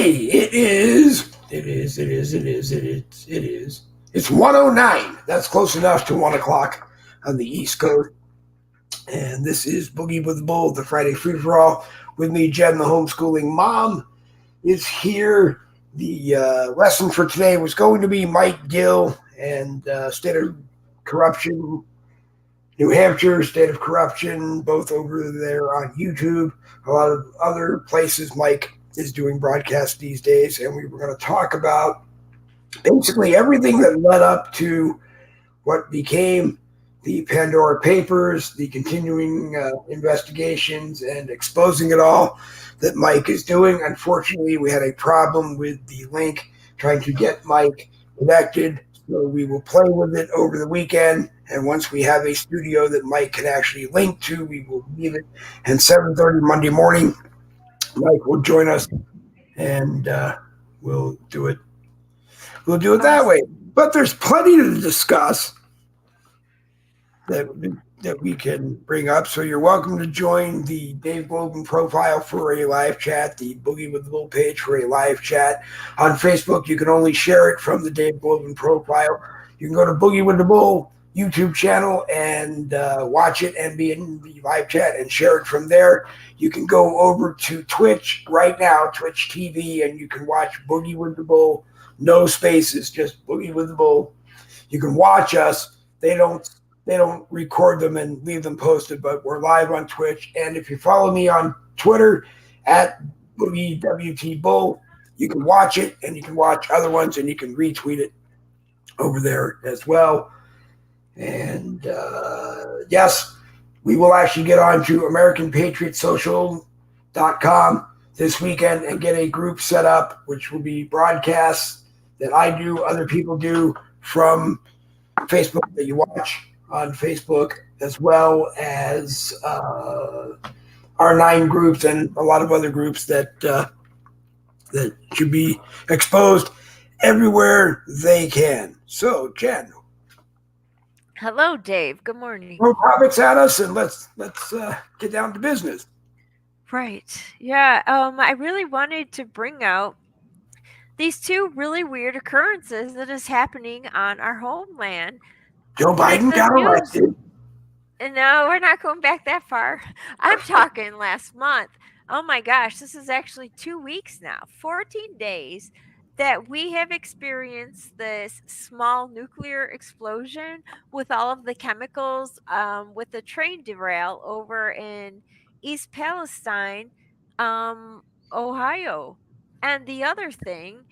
Hey, it is. It's 1:09. That's close enough to 1 o'clock on the East Coast. And this is Boogie with the Bull, the Friday Free For All. With me, Jen, the homeschooling mom, is here. The lesson for today was going to be Mike Gill and State of Corruption, New Hampshire, State of Corruption, both over there on YouTube. A lot of other places Mike is doing broadcasts these days, and we were going to talk about basically everything that led up to what became the Pandora Papers, the continuing investigations, and exposing it all that Mike is doing. Unfortunately, we had a problem with the link trying to get Mike connected, so we will play with it over the weekend. And once we have a studio that Mike can actually link to, we will leave it. And 7:30 Monday morning, Mike will join us, and we'll do it. We'll do it that way. But there's plenty to discuss that we can bring up. So you're welcome to join the Dave Globin profile for a live chat, the Boogie with the Bull page for a live chat. On Facebook, you can only share it from the Dave Globin profile. You can go to Boogie with the Bull YouTube channel and watch it and be in the live chat and share it from there. You can go over to Twitch right now, Twitch TV, and you can watch Boogie with the Bull. No spaces, just Boogie with the Bull. You can watch us. They don't record them and leave them posted, but we're live on Twitch. And if you follow me on Twitter at BoogieWTBull, you can watch it, and you can watch other ones, and you can retweet it over there as well. And yes, we will actually get on to AmericanPatriotSocial.com this weekend and get a group set up, which will be broadcasts that I do, other people do from Facebook that you watch on Facebook, as well as our 9 groups and a lot of other groups that should be exposed everywhere they can. So, Jen. Hello, Dave. Good morning. Throw topics at us, and let's get down to business. Right. Yeah. I really wanted to bring out these 2 really weird occurrences that is happening on our homeland. Joe Biden got elected. No, we're not going back that far. I'm talking last month. Oh my gosh, this is actually 2 weeks now, 14 days that we have experienced this small nuclear explosion with all of the chemicals with the train derail over in East Palestine, Ohio. And the other thing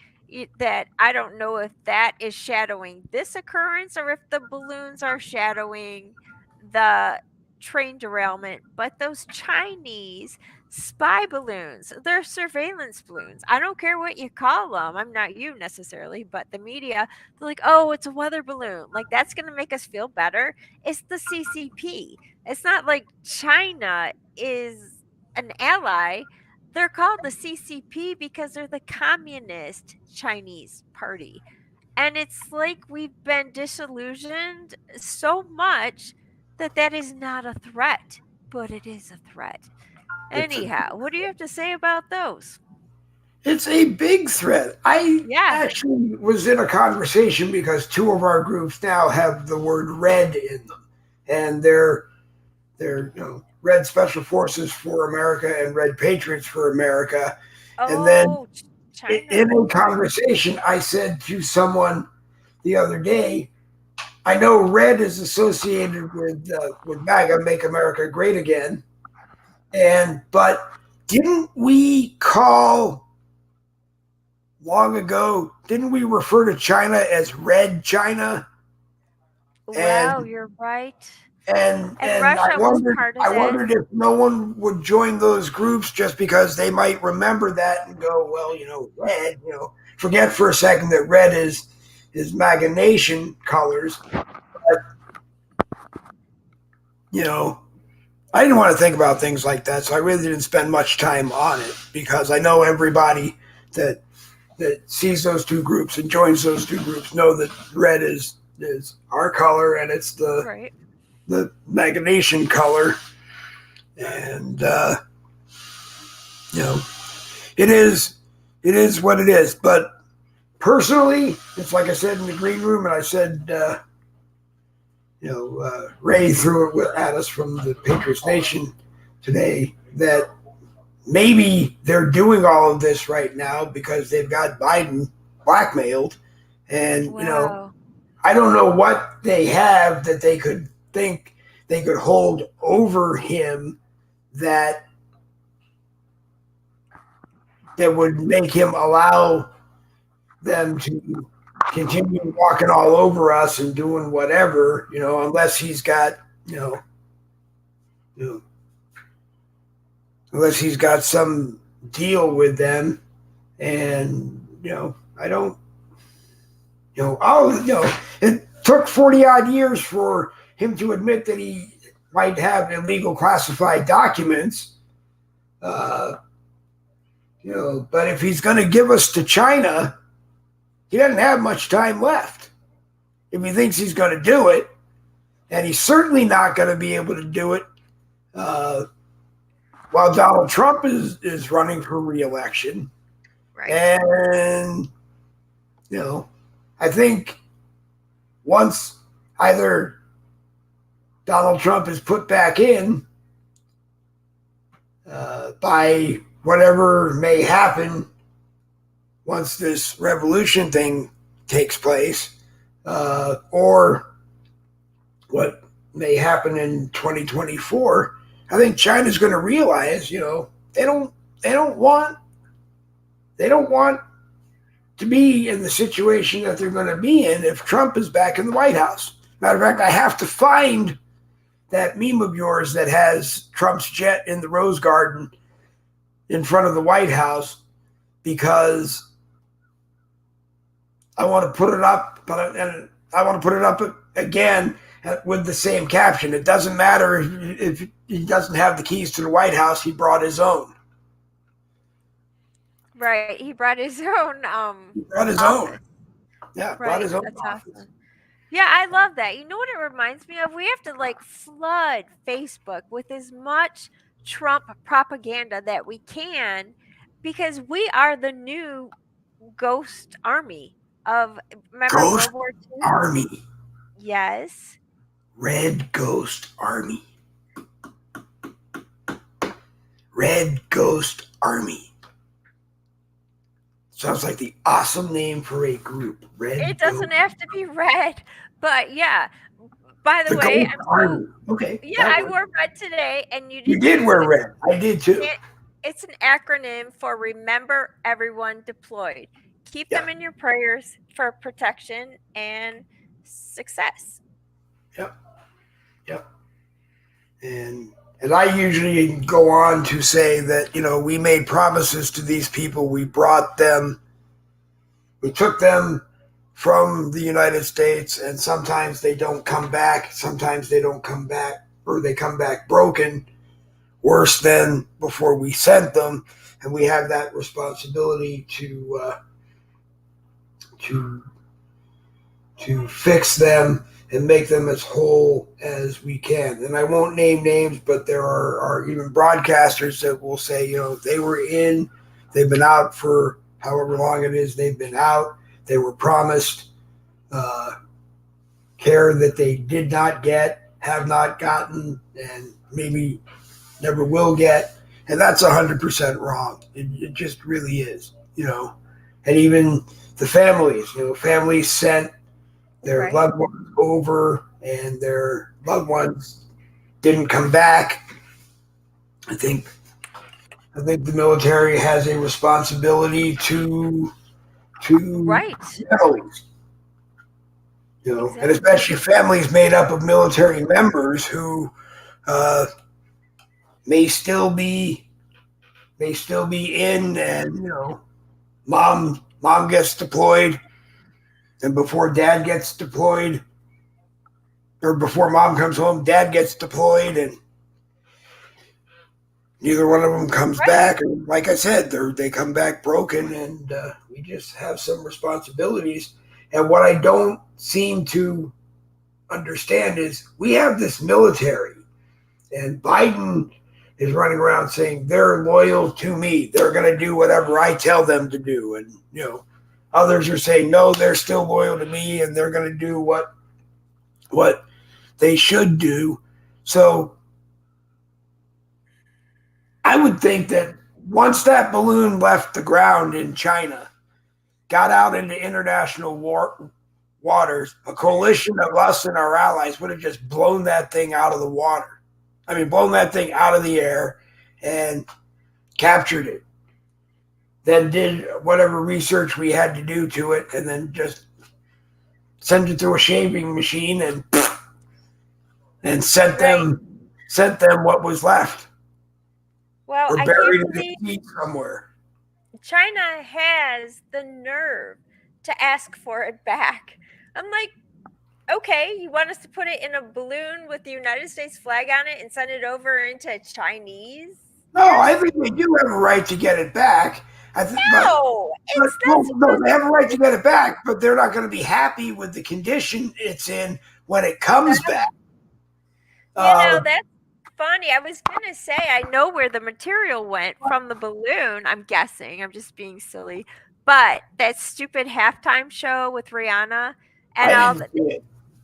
that I don't know if that is shadowing this occurrence or if the balloons are shadowing the train derailment, but those Chinese spy balloons, they're surveillance balloons. I don't care what you call them. I'm not you necessarily, but the media, they're like, oh, it's a weather balloon. Like, that's going to make us feel better. It's the CCP. It's not like China is an ally. They're called the CCP because they're the Communist Chinese Party. And it's like we've been disillusioned so much that is not a threat, but it is a threat. Anyhow, what do you have to say about those? It's a big threat. I actually was in a conversation because 2 of our groups now have the word red in them. And they're Red Special Forces for America and Red Patriots for America. Oh, and then China. In a conversation, I said to someone the other day, I know red is associated with MAGA, Make America Great Again, but didn't we call long ago? Didn't we refer to China as Red China? Wow, you're right. And Russia was part of I wondered if no one would join those groups just because they might remember that and go, well, red. Forget for a second that red is MAGA Nation colors. But, I didn't want to think about things like that, so I really didn't spend much time on it because I know everybody that sees those 2 groups and joins those 2 groups know that red is our color and it's the MAGA Nation color. And it is it is what it is. But personally, it's like I said in the green room, and I said, Ray threw it at us from the Patriots Nation today that maybe they're doing all of this right now because they've got Biden blackmailed. And, Wow. I don't know what they have that they could think they could hold over him that would make him allow them to continue walking all over us and doing whatever, unless he's got, unless he's got some deal with them. And, I don't, it took 40 odd years for him to admit that he might have illegal classified documents. But if he's going to give us to China, he doesn't have much time left. If he thinks he's going to do it, and he's certainly not going to be able to do it while Donald Trump is running for re-election. Right. And, I think once either Donald Trump is put back in by whatever may happen once this revolution thing takes place, or what may happen in 2024, I think China's going to realize, they don't want to be in the situation that they're going to be in if Trump is back in the White House. Matter of fact, I have to find that meme of yours that has Trump's jet in the Rose Garden in front of the White House, because I want to put it up, and I want to put it up again with the same caption. It doesn't matter if he doesn't have the keys to the White House, he brought his own. Right. He brought his own He brought his office. own. Yeah, Right. brought his own That's office. awesome. Yeah, I love that. You know what it reminds me of? We have to flood Facebook with as much Trump propaganda that we can, because we are the new ghost army of, remember Ghost World War II? Army. Yes. Red Ghost Army. Red Ghost Army. Sounds like the awesome name for a group. It doesn't have to be red, but yeah. By the way, Ghost Army. Okay. Yeah, I wore red today, and you did wear red. I did too. It's an acronym for Remember Everyone Deployed. Keep them in your prayers for protection and success. Yep. And I usually go on to say that, we made promises to these people. We brought them, we took them from the United States, and sometimes they don't come back. Sometimes they don't come back, or they come back broken, worse than before we sent them. And we have that responsibility to fix them and make them as whole as we can. And I won't name names, but there are even broadcasters that will say, they've been out for however long it is they've been out. They were promised care that they did not get, have not gotten, and maybe never will get. And that's 100% wrong. It just really is, And even the families, families sent their loved ones over, and their loved ones didn't come back. I think the military has a responsibility to families, and especially families made up of military members who may still be in, and mom gets deployed. And before dad gets deployed, or before mom comes home, dad gets deployed, and neither one of them comes back. And like I said, they come back broken, and we just have some responsibilities. And what I don't seem to understand is we have this military, and Biden is running around saying they're loyal to me. They're going to do whatever I tell them to do. And, others are saying, no, they're still loyal to me and they're going to do what they should do. So I would think that once that balloon left the ground in China, got out into international waters, a coalition of us and our allies would have just blown that thing out of the water. I mean, blown that thing out of the air and captured it. Then did whatever research we had to do to it, and then just sent it through a shaving machine and sent them what was left. Well, or I buried can't in the believe sea somewhere. China has the nerve to ask for it back. I'm like, okay, you want us to put it in a balloon with the United States flag on it and send it over into Chinese? No, I think they do have a right to get it back. No, it's no, they have a right to get it back, but they're not going to be happy with the condition it's in when it comes back. That's funny. I was going to say, I know where the material went from the balloon. I'm guessing. I'm just being silly. But that stupid halftime show with Rihanna and all the.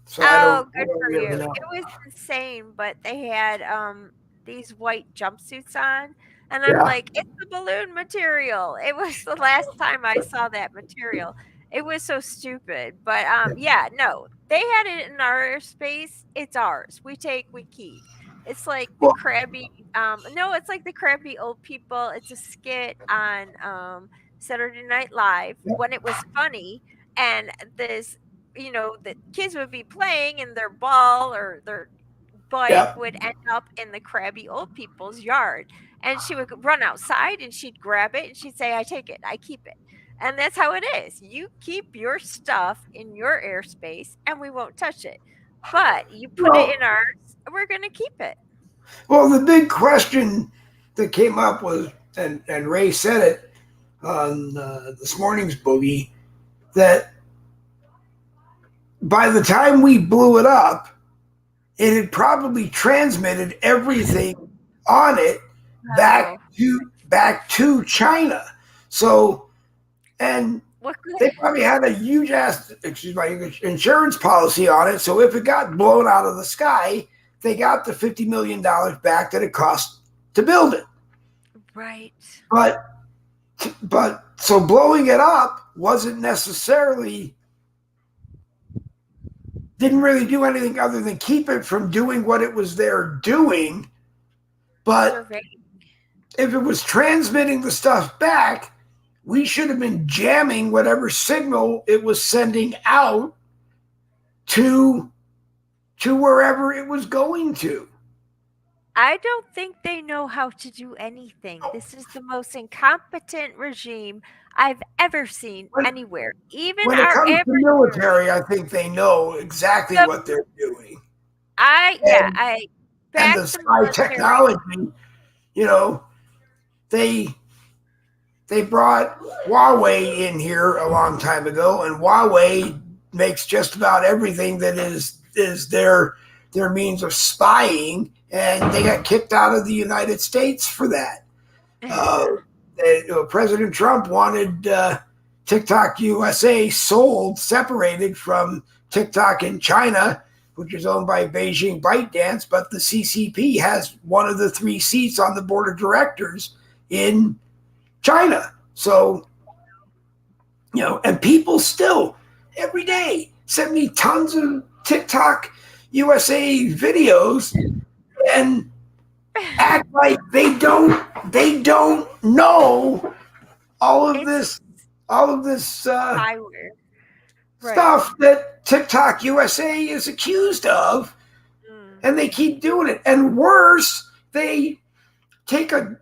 So good for you. It was insane, but they had these white jumpsuits on. And I'm like, it's the balloon material. It was the last time I saw that material. It was so stupid. But no, they had it in our airspace. It's ours. We keep. It's like the crabby it's like the crabby old people. It's a skit on Saturday Night Live when it was funny, and this the kids would be playing and their ball or their bike would end up in the crabby old people's yard, and she would run outside and she'd grab it and she'd say, I take it, I keep it. And that's how it is. You keep your stuff in your airspace and we won't touch it. But you put it in ours, we're going to keep it. Well, the big question that came up was, and Ray said it on this morning's Boogie, that by the time we blew it up, it had probably transmitted everything on it back to China. So, and they probably had a huge ass, excuse my English, insurance policy on it. So if it got blown out of the sky, they got the $50 million back that it cost to build it. Right. But so blowing it up wasn't necessarily, didn't really do anything other than keep it from doing what it was there doing. But if it was transmitting the stuff back, we should have been jamming whatever signal it was sending out to wherever it was going to. I don't think they know how to do anything. This is the most incompetent regime I've ever seen anywhere. Even when it comes to military, I think they know exactly what they're doing. And the spy technology, they brought Huawei in here a long time ago, and Huawei makes just about everything that is their means of spying, and they got kicked out of the United States for that. President Trump wanted TikTok USA separated from TikTok in China, which is owned by Beijing ByteDance, but the CCP has one of the 3 seats on the board of directors in China. So, and people still every day send me tons of TikTok USA videos and act like they don't know all of this stuff that TikTok USA is accused of, and they keep doing it. And worse, they take a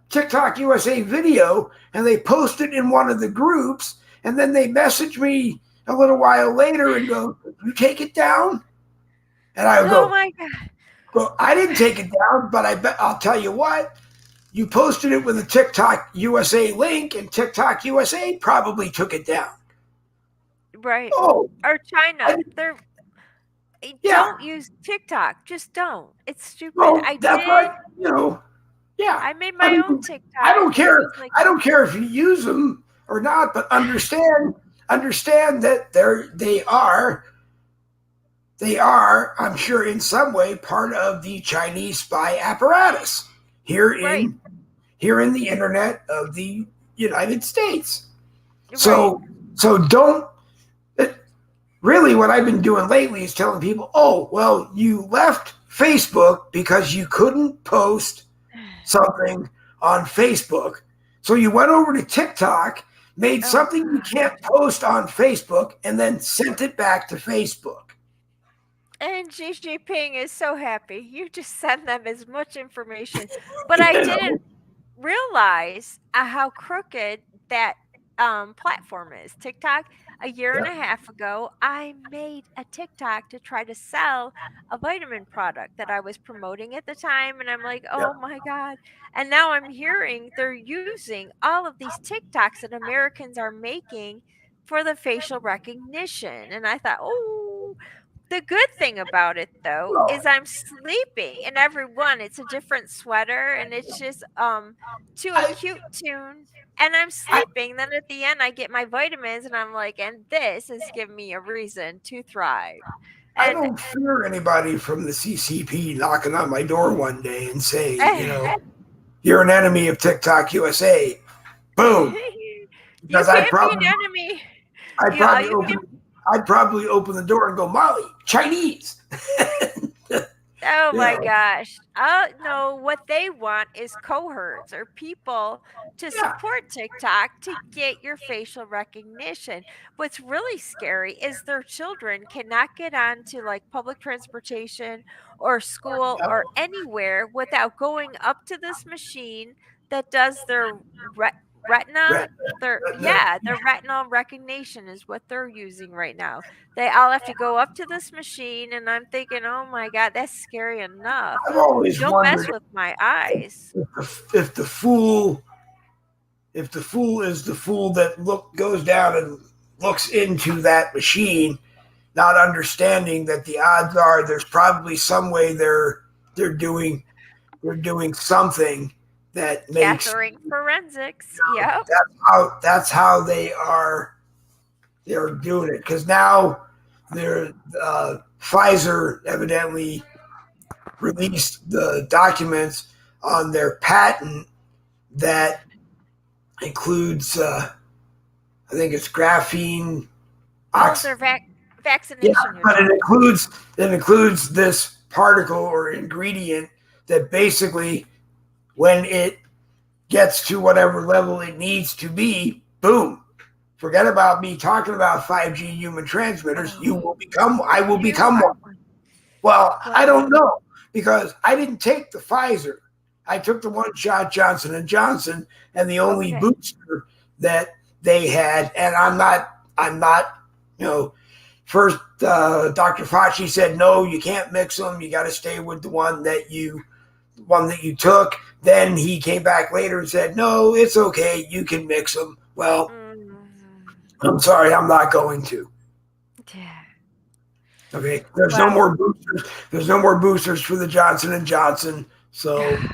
TikTok USA video and they post it in one of the groups, and then they message me a little while later and go, "You take it down?" And I go, "Oh my God." Well, I didn't take it down, but I'll tell you what, you posted it with a TikTok USA link, and TikTok USA probably took it down. Right. Or China. Yeah. Don't use TikTok. Just don't. It's stupid. Well, I that's did. right. Yeah. I made I my own mean, I TikTok, don't and it care. was like, I don't care if you use them or not, but understand that they are, I'm sure, in some way part of the Chinese spy apparatus here right, in here in the internet of the United States. right. So don't. Really, what I've been doing lately is telling people, oh, well, you left Facebook because you couldn't post something on Facebook. So you went over to TikTok, made Oh something you God. can't post on Facebook, and then sent it back to Facebook. And Xi Jinping is so happy. You just send them as much information. But I You didn't know? realize how crooked that platform is. TikTok, a year and Yeah, a half ago, I made a TikTok to try to sell a vitamin product that I was promoting at the time. And I'm like, yeah. oh my God. And now I'm hearing they're using all of these TikToks that Americans are making for the facial recognition. And I thought, oh, the good thing about it though Well, is I'm sleeping and every one it's a different sweater and it's just to a I, cute tune and I'm I, sleeping. Then at the end I get my vitamins and I'm like, and this has given me a reason to thrive. I And don't fear anybody from the CCP knocking on my door one day and saying, you're an enemy of TikTok USA. Boom. you Because can't be an enemy. I'd Yeah, probably you open can. I'd probably open the door and go, Molly, Chinese. Oh you my know, gosh. No, what they want is cohorts or people to yeah, support TikTok to get your facial recognition. What's really scary is their children cannot get onto like public transportation or school yeah, or anywhere without going up to this machine that does their retina. red, Their retinal recognition is what they're using right now. They all have to go up to this machine, and I'm thinking, "Oh my god, that's scary enough. I've always Don't mess wondered with my eyes." if the fool is the fool that goes down and looks into that machine, not understanding that the odds are there's probably some way they're doing something that makes Gathering forensics. Yep. that's how they're doing it because now they're Pfizer evidently released the documents on their patent that includes I think it's graphene Oh, ox. they're Yeah, vaccination you're but talking. it includes this particle or ingredient that basically when it gets to whatever level it needs to be, boom. Forget about me talking about 5G human transmitters. Oh, I will you become are one. one. Well, I Wow. don't know because I didn't take the Pfizer. I took the one shot Johnson and Johnson, and the only Okay. booster that they had. And I'm not, First, Dr. Fauci said no, you can't mix them. You got to stay with the one that you took. Then he came back later and said, no, it's okay. You can mix them. Well, Mm, I'm sorry, I'm not going to. yeah. Okay, there's no Well, more boosters. There's no more boosters for the Johnson and Johnson. So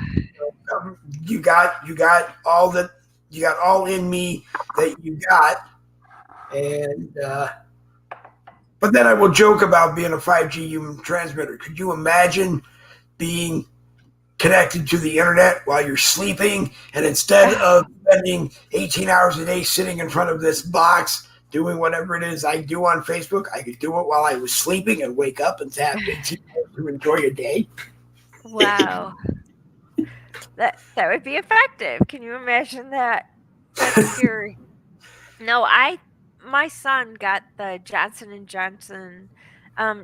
you got all that. You got all in me that you got, and but then I will joke about being a 5G human transmitter. Could you imagine being connected to the internet while you're sleeping, and instead of spending 18 hours a day sitting in front of this box doing whatever it is I do on Facebook, I could do it while I was sleeping and wake up and have 18 hours to enjoy a day. wow. That would be effective. Can you imagine that? That's scary. No, I my son got the Johnson and Johnson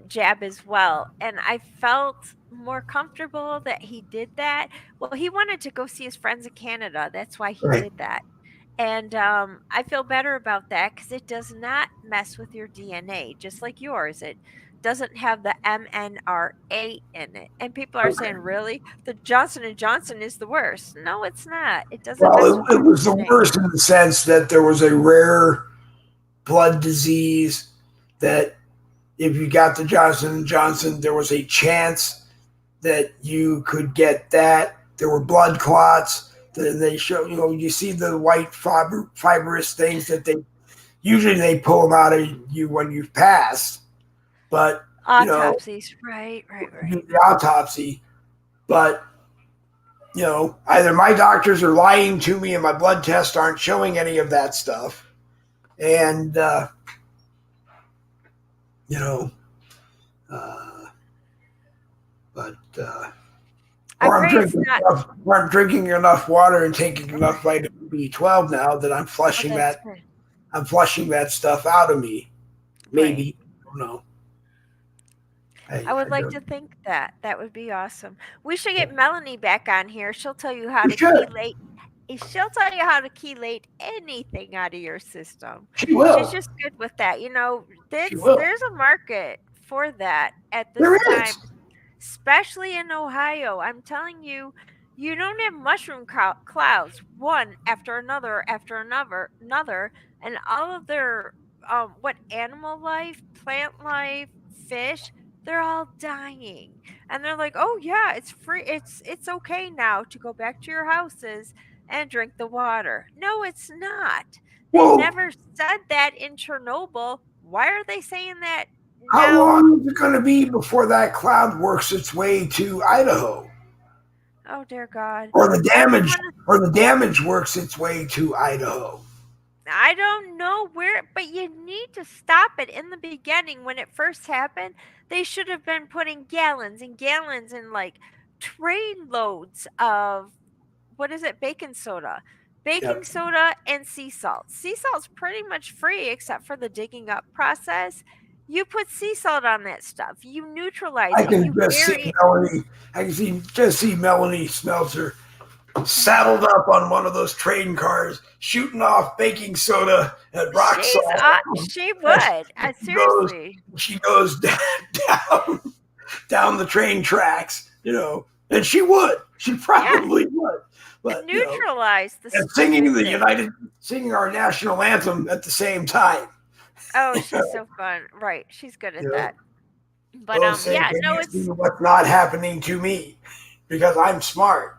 jab as well, and I felt more comfortable that he did that. Well, he wanted to go see his friends in Canada. That's why he Right. did that. And I feel better about that because it does not mess with your DNA, just like yours. It doesn't have the mNRA in it. And people are Okay. saying, really? The Johnson and Johnson is the worst. No, it's not. It doesn't Well, mess with it your was the DNA. worst in the sense that there was a rare blood disease that if you got the Johnson and Johnson, there was a chance that you could get that. There were blood clots. They show, you see the white fibrous things that usually they pull them out of you when you've passed, but Autopsies, right, right, do right. the autopsy. But either my doctors are lying to me and my blood tests aren't showing any of that stuff, and you know, uh, but I pray it's not. or I'm drinking enough water and taking enough Right. vitamin B12 now that I'm Oh, flushing that's that good. I'm flushing that stuff out of me. Right. Maybe, I don't know. I would I like don't. to think that. That would be awesome. We should get Melanie back on here. She'll tell you how We to should. chelate. She'll tell you how to chelate anything out of your system. She She's will. just good with that. She will. There's a market for that at There this time, is. especially in Ohio. I'm telling you, you don't have mushroom clouds one after another, and all of their what animal life, plant life, fish, they're all dying. And they're like, "Oh yeah, it's free. It's okay now to go back to your houses and drink the water." No, it's not. They Well, never said that in Chernobyl. Why are they saying that how now? long is it going to be before that cloud works its way to Idaho, Oh dear God. or the I don't damage, want to. or the damage works its way to Idaho? I don't know where, but you need to stop it in the beginning when it first happened. They should have been putting gallons and gallons and like train loads of what is it? Baking Yep. soda and sea salt. Sea salt's pretty much free except for the digging up process. You put sea salt on that stuff. You neutralize I it. can You just see bury it. Melanie. I can just see Melanie Smelter saddled up on one of those train cars, shooting off baking soda and rock salt. She As would. she goes, Seriously. she goes down down the train tracks, and she would. She Yeah. probably would. But Neutralize the and singing stupid the thing. singing our national anthem at the same time. Oh, she's so fun. Right. She's good at You know, that. But oh, say, yeah, can no, you see it's what's not happening to me? Because I'm smart.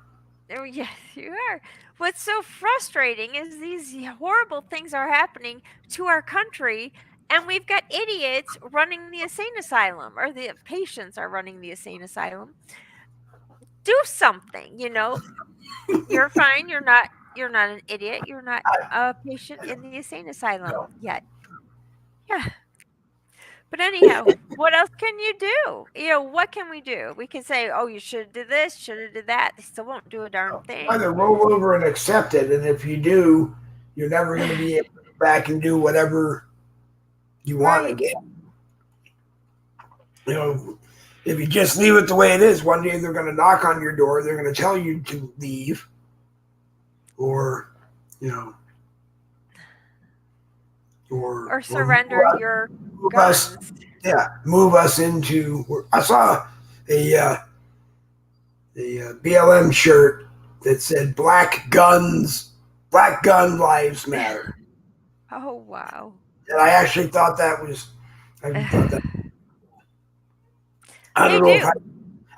oh yes, you are. What's so frustrating is these horrible things are happening to our country, and we've got idiots running the insane asylum, or the patients are running the insane asylum. Do something, You're fine. You're not an idiot. You're not a patient in the insane asylum No. yet. Yeah. But anyhow, what else can you do? What can we do? We can say, "Oh, you should have did this, should have did that." They still won't do a darn thing. Either roll over and accept it, and if you do, you're never going to be able to go back and do whatever you want Right. again. You know, if you just leave it the way it is, one day they're going to knock on your door. They're going to tell you to leave, or you know, Or or surrender your move us, guns. yeah, move us into. I saw a BLM shirt that said Black gun lives matter," Oh, wow. and I actually thought that was. I actually thought that. I They don't know if do.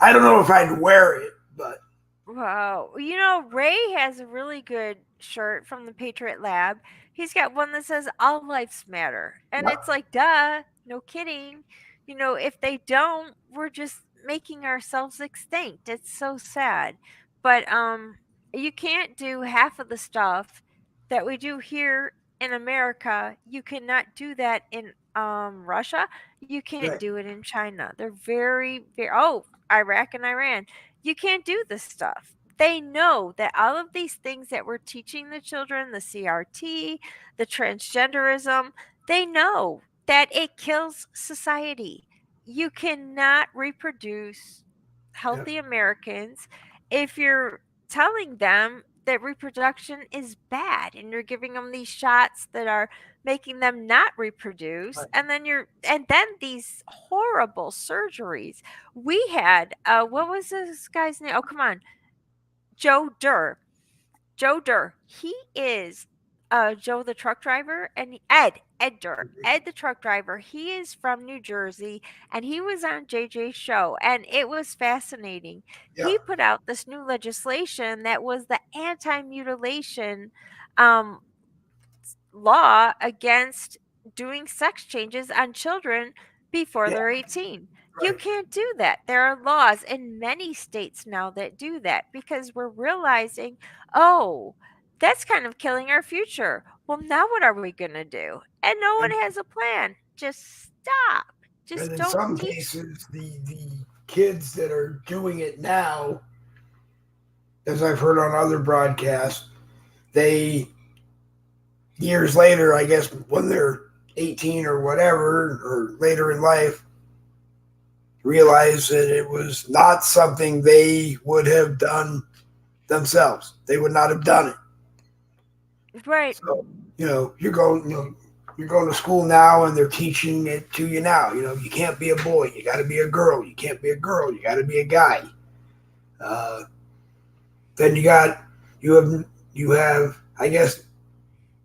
I don't know if I'd wear it, but Wow. Ray has a really good shirt from the Patriot Lab. He's got one that says all lives matter. And yeah, it's like, duh, no kidding. If they don't, we're just making ourselves extinct. It's so sad. But you can't do half of the stuff that we do here in America. You cannot do that in Russia. You can't right, do it in China. They're very, very Iraq and Iran, you can't do this stuff. They know that all of these things that we're teaching the children, the CRT, the transgenderism, they know that it kills society. You cannot reproduce yeah, healthy Americans if you're telling them that reproduction is bad and you're giving them these shots that are making them not reproduce, right. and then these horrible surgeries we had. What was this guy's name? Oh, come on. Joe Durr. Joe Durr. He is Joe the truck driver and Ed the truck driver. He is from New Jersey and he was on JJ's show and it was fascinating. Yeah, He put out this new legislation that was the anti-mutilation um, law against doing sex changes on children before yeah, they're 18. You right. can't do that. There are laws in many states now that do that because we're realizing, oh, that's kind of killing our future. Well, now what are we going to do? And no one And, has a plan. Just stop. and Just in don't some teach. cases, the kids that are doing it now, as I've heard on other broadcasts, they years later, I guess when they're 18 or whatever, or later in life, realize that it was not something they would have done themselves. They would not have done it. Right. So, you're going to school now, and they're teaching it to you now. You can't be a boy. You got to be a girl. You can't be a girl. You got to be a guy. Uh, then you have, I guess,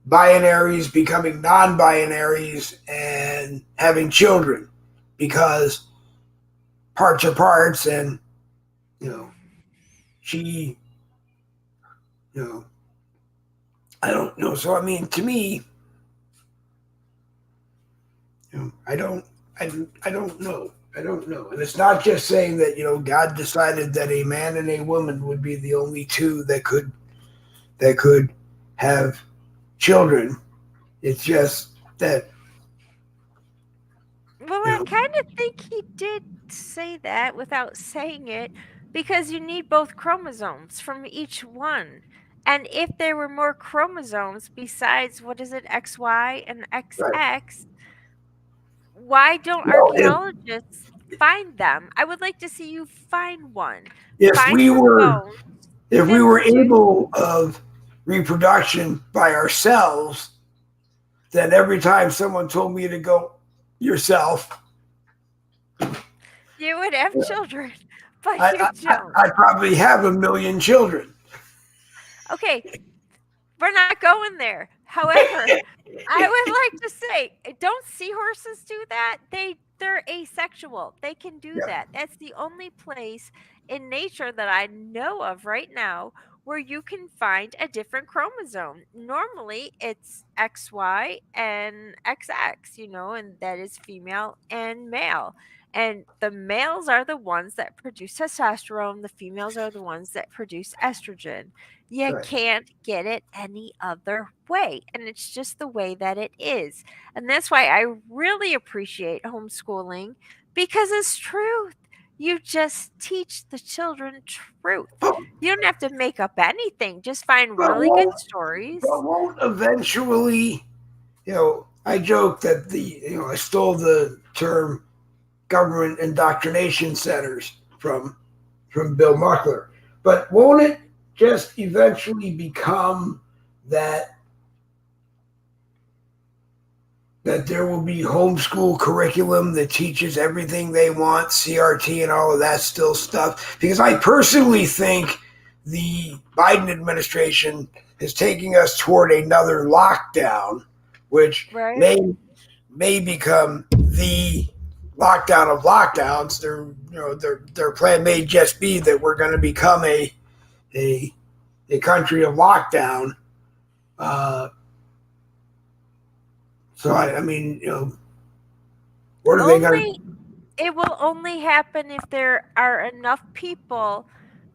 binaries becoming non-binaries and having children because parts are parts, and you know she, you know, I don't know. So I mean, to me, I don't, I don't know. I don't know. And it's not just saying that God decided that a man and a woman would be the only two that could have children. It's just that Well, you I know kind of think he did say that without saying it because you need both chromosomes from each one. And if there were more chromosomes besides, what is it, XY and right. XX, why don't Well, if archaeologists find them? I would like to see you find one. if Find we some were bones, if we them were two. able of reproduction by ourselves, then every time someone told me to go yourself, You would have children, but I, you I, don't. I probably have a million children. Okay, we're not going there. However, I would like to say, don't seahorses do that? They're asexual. They can do Yeah, that. That's the only place in nature that I know of right now where you can find a different chromosome. Normally, it's XY and XX, and that is female and male. And the males are the ones that produce testosterone, the females are the ones that produce estrogen. You right. can't get it any other way. And it's just the way that it is. And that's why I really appreciate homeschooling because it's truth. You just teach the children truth. But, You don't have to make up anything. Just find but really good won't stories. but won't eventually, I joke that I stole the term government indoctrination centers from Bill Muckler. But won't it just eventually become that that there will be homeschool curriculum that teaches everything they want, CRT and all of that still stuff? Because I personally think the Biden administration is taking us toward another lockdown, which Right? may become the lockdown of lockdowns. Their plan may just be that we're going to become a a country of lockdown. Uh, so I mean, what are they going Only to? it will only happen if there are enough people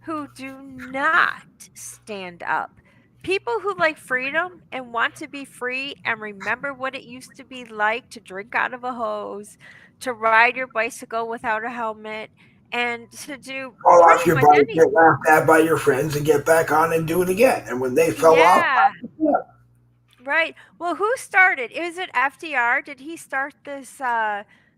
who do not stand up. People who like freedom and want to be free and remember what it used to be like to drink out of a hose, to ride your bicycle without a helmet, and to do Fall off pretty your much bike, anything. get laughed at by your friends, and get back on and do it again. And when they fell off, Yeah. Right. Well, who started? Is it FDR? Did he start this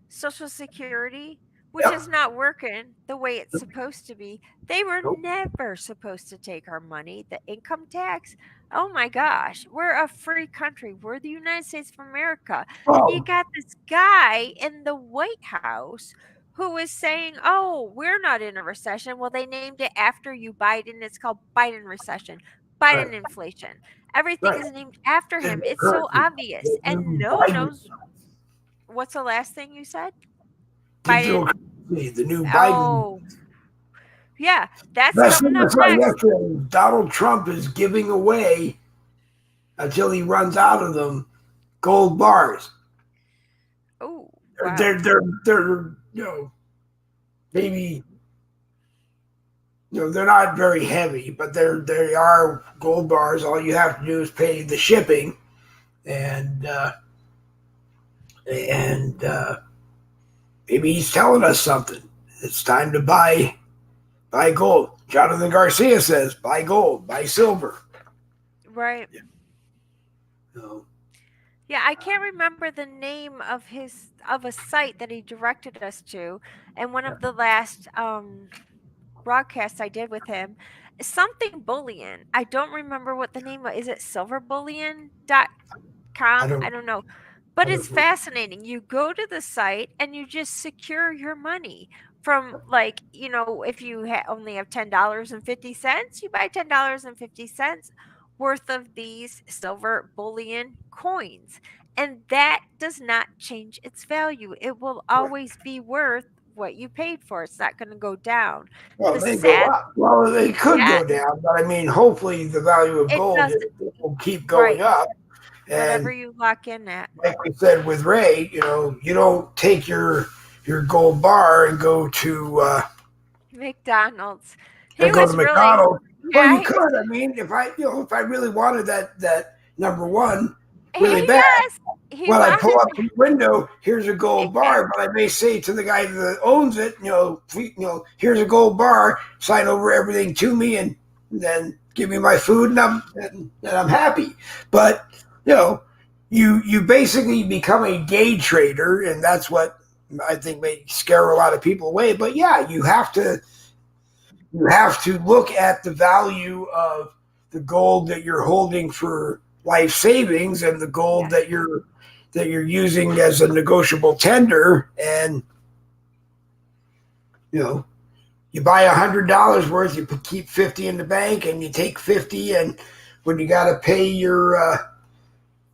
Social Security, which is yep, not working the way it's supposed to be? They were nope. never supposed to take our money. The income tax. Oh my gosh, we're a free country. We're the United States of America. And you Oh, got this guy in the White House who is saying, "Oh, we're not in a recession." Well, they named it after you, Biden. It's called Biden recession. Biden Right. inflation. Everything Right. is named after him. Digital It's so currency. obvious, The and new no one Biden. knows what's the last thing you said? Digital Biden. currency. The new Biden. Oh, yeah, that's That's coming what I up saw next. yesterday. Donald Trump is giving away until he runs out of them gold bars. Oh, They're wow. they're they're maybe they're not very heavy, but they are gold bars. All you have to do is pay the shipping, and and maybe he's telling us something. It's time to buy gold. Jonathan Garcia says, buy gold, buy silver. Right. So, Yeah, I can't remember the name of a site that he directed us to, and one of the last broadcasts I did with him, something bullion. I don't remember what the name was. Is it I silverbullion.com? don't, I don't know. But I it's don't know. fascinating. You go to the site and you just secure your money from, like, if you only have $10.50, you buy $10.50 worth of these silver bullion coins. And that does not change its value. It will always be worth what you paid for. It's not going to go down. Well, The they go sad, up. Well, they could yeah, go down, but I mean, hopefully the value of it gold doesn't. will keep going Right. up. Whatever And you lock in at. like we said with Ray, you don't take your gold bar and McDonald's. He go to was really, McDonald's. Well, yeah, you could. I mean, if I really wanted that number one really bad, yes, he well, I pull wanted up the window. Here's a gold it. bar, but I may say to the guy that owns it, here's a gold bar. Sign over everything to me, and then give me my food, and I'm happy. But you basically become a day trader, and that's what I think may scare a lot of people away. But yeah, you have to look at the value of the gold that you're holding for life savings and the gold Yes. that you're using as a negotiable tender, and you buy $100 worth, you keep 50 in the bank, and you take 50, and when you got to pay your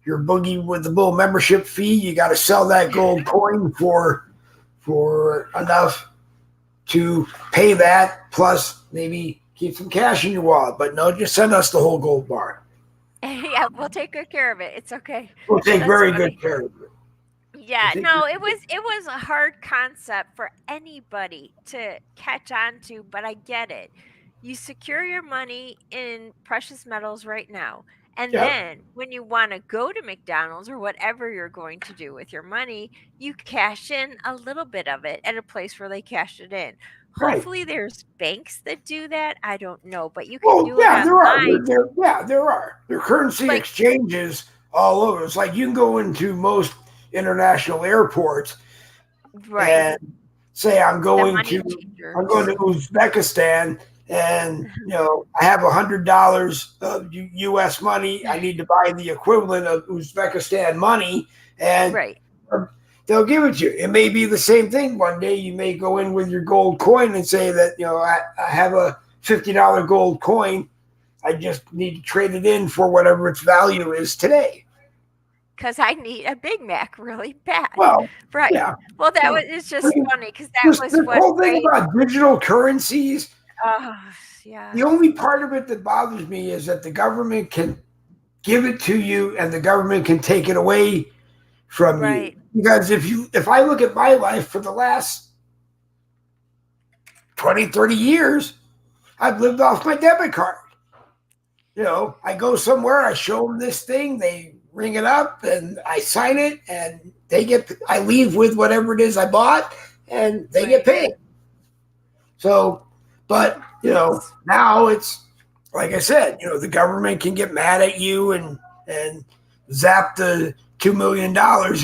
Boogie with the Bull membership fee, you got to sell that gold coin for enough to pay that, plus maybe keep some cash in your wallet. But no, just send us the whole gold bar. Yeah, we'll take good care of it. It's okay. We'll take That's very good funny. care of it. Yeah, no, it was a hard concept for anybody to catch on to, but I get it. You secure your money in precious metals right now. And Yeah, then when you want to go to McDonald's or whatever you're going to do with your money, you cash in a little bit of it at a place where they cash it in. right. Hopefully there's banks that do that. I don't know, but you can Well, do it yeah, there are. online. There are. There are currency Like, exchanges all over. It's like you can go into most international airports right, and say the I'm money going changers. to Uzbekistan, and I have $100 of U.S. money. I need to buy the equivalent of Uzbekistan money, and Right. they'll give it to you. It may be the same thing. One day you may go in with your gold coin and say that I have a $50 gold coin. I just need to trade it in for whatever its value is today. Because I need a Big Mac really bad. Well, Right. yeah. Well, that You was know, it's I just mean, funny because that was this what whole thing Ray. about digital currencies, Oh, yeah. the only part of it that bothers me is that the government can give it to you and the government can take it away from you. Right. Because if I look at my life for the last 20, 30 years, I've lived off my debit card. I go somewhere, I show them this thing, they ring it up, and I sign it, and I leave with whatever it is I bought, and they get Right. paid. So, but Yes. now it's like I said, the government can get mad at you and zap the $2 million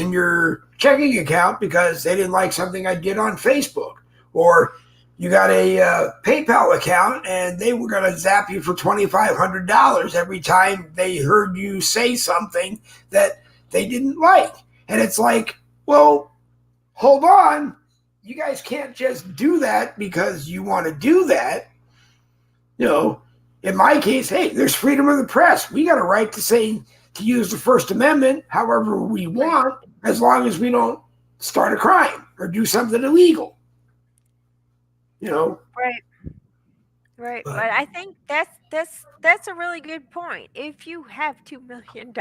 in your checking account because they didn't like something I did on Facebook, or you got a PayPal account and they were going to zap you for $2,500 every time they heard you say something that they didn't like, and it's like, well, hold on. You guys can't just do that because you want to do that. In my case, hey, there's freedom of the press. We got a right to say to use the First Amendment however we Right. want, as long as we don't start a crime or do something illegal. You know, Right. Right, but but I think that's a really good point. If you have $2 million,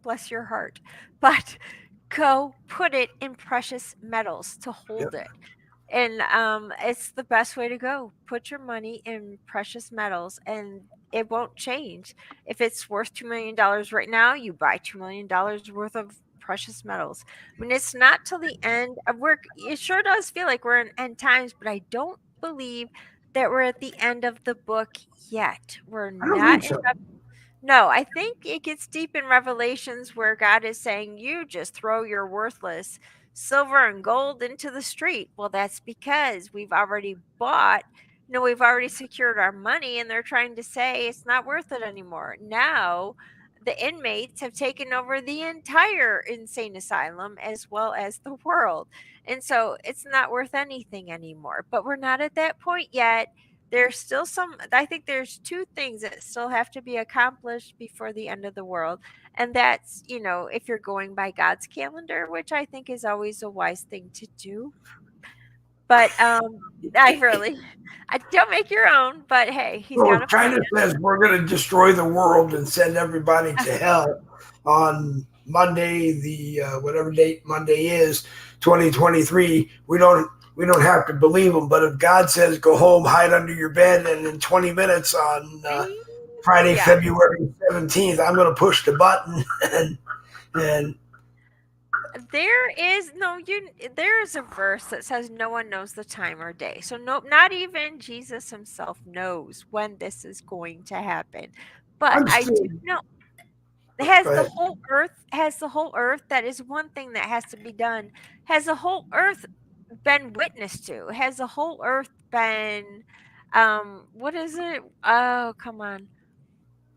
bless your heart, but go put it in precious metals to yeah, hold it. And it's the best way to go. Put your money in precious metals and it won't change. If it's worth $2 million right now, you buy $2 million worth of precious metals. I mean, it's not till the end of work. It sure does feel like we're in end times, but I don't believe that we're at the end of the book yet. We're I don't not think in so. no, I think it gets deep in Revelations where God is saying, "You just throw your worthless silver and gold into the street." Well, that's because we've already bought, we've already secured our money, and they're trying to say it's not worth it anymore. Now, the inmates have taken over the entire insane asylum as well as the world. And so it's not worth anything anymore. But we're not at that point yet. There's still some, I think there's two things that still have to be accomplished before the end of the world. And that's, if you're going by God's calendar, which I think is always a wise thing to do. But I really, I don't make your own, but hey, he's So got if a plan. China says we're going to destroy the world and send everybody to hell on Monday, the whatever date Monday is, 2023, we don't have to believe them. But if God says go home, hide under your bed, and in 20 minutes on See? Friday, Yeah. February 17th, I'm going to push the button and There is no you there is a verse that says no one knows the time or day. So no, not even Jesus himself knows when this is going to happen. But I do understood. know But has the whole earth, that is one thing that has to be done. Has the whole earth been witnessed to? Has the whole earth been what is it? Oh, come on,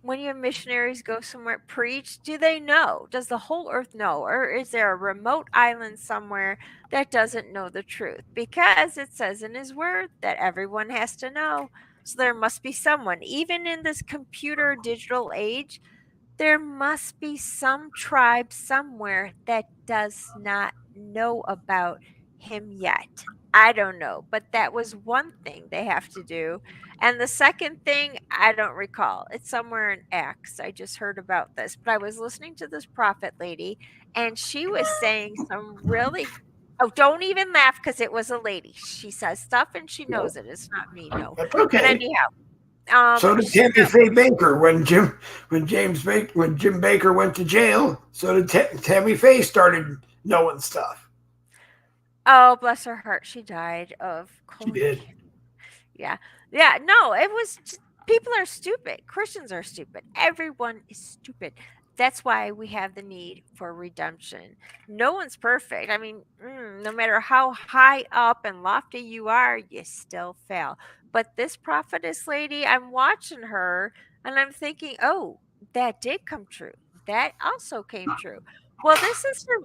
when your missionaries go somewhere preach, do they know? Does the whole earth know? Or is there a remote island somewhere that doesn't know the truth? Because it says in his word that everyone has to know. So there must be someone, even in this computer digital age, there must be some tribe somewhere that does not know about him yet. I don't know, but that was one thing they have to do. And the second thing, I don't recall. It's somewhere in Acts. I just heard about this, but I was listening to this prophet lady, and she was saying some really. Oh, don't even laugh because it was a lady. She says stuff and she you know, knows it. It's not me, no. that's But okay. anyhow, So did Tammy no, Faye Baker when Jim Baker went to jail. So did Tammy Faye started knowing stuff. oh, bless her heart, she died of She colon did. cancer. Yeah. Yeah, no, it was just, people are stupid. Christians are stupid. Everyone is stupid. That's why we have the need for redemption. No one's perfect. I mean, no matter how high up and lofty you are, you still fail. But this prophetess lady, I'm watching her and I'm thinking, oh, that did come true. That also came true. Well, this is her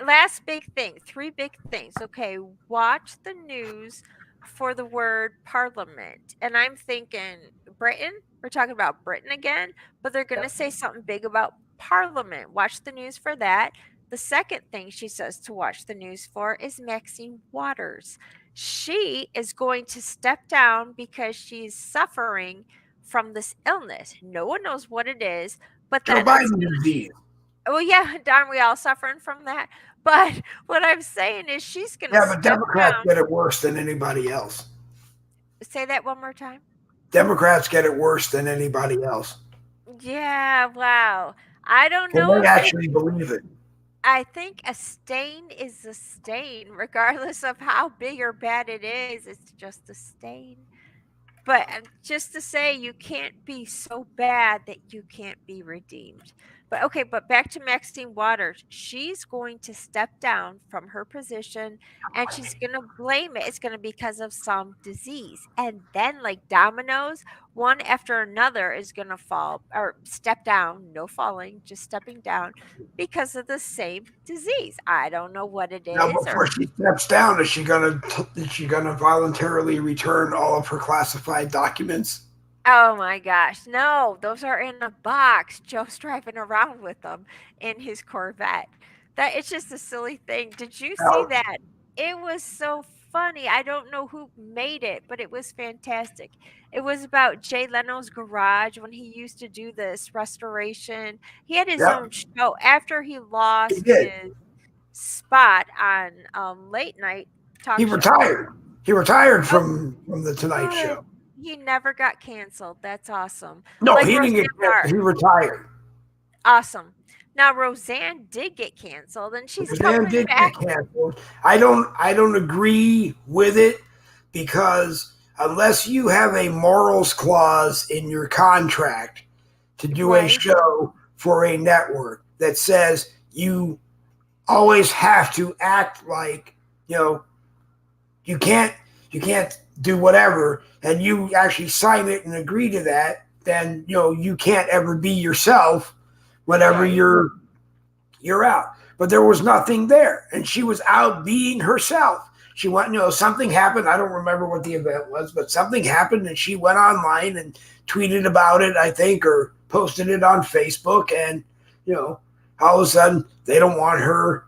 last big thing. Three big things. Okay, watch the news for the word parliament. And I'm thinking, Britain? We're talking about Britain again, but they're going to say something big about parliament. Watch the news for that. The second thing she says to watch the news for is Maxine Waters. She is going to step down because she's suffering from this illness. No one knows what it is, but Joe that it's Biden disease. well, yeah, darn, we all suffering from that. But what I'm saying is she's going to Yeah, but step Democrats down. get it worse than anybody else. Say that one more time. Democrats get it worse than anybody else. Yeah, wow. I don't And know they if they actually believe it. I think a stain is a stain, regardless of how big or bad it is. It's just a stain. But just to say you can't be so bad that you can't be redeemed. But okay, but back to Maxine Waters. She's going to step down from her position and she's going to blame it. It's going to be because of some disease. And then, like dominoes, one after another is going to fall or step down, no falling, just stepping down because of the same disease. I don't know what it Now, is or before she steps down, is she gonna voluntarily return all of her classified documents? Oh my gosh. No, those are in a box. Joe's driving around with them in his Corvette. That it's just a silly thing. Did you see Now, that? It was so funny. I don't know who made it, but it was fantastic. It was about Jay Leno's garage when he used to do this restoration. He had his yep, own show after he he lost did. his spot on late night He talk show. retired. He retired Oh, from the Tonight good. Show. He never got canceled. That's awesome. No, Like he didn't Roseanne get canceled. Barr. He retired. Awesome. Now Roseanne did get canceled and she's Roseanne coming did back. get canceled. I don't agree with it because unless you have a morals clause in your contract to do a Right. show for a network that says you always have to act like, you know, you can't you can't do whatever, and you actually sign it and agree to that, then you can't ever be yourself whenever Right. you're out. But there was nothing there, and she was out being herself. She went, something happened. I don't remember what the event was, but something happened, and she went online and tweeted about it, I think, or posted it on Facebook, and you know, all of a sudden they don't want her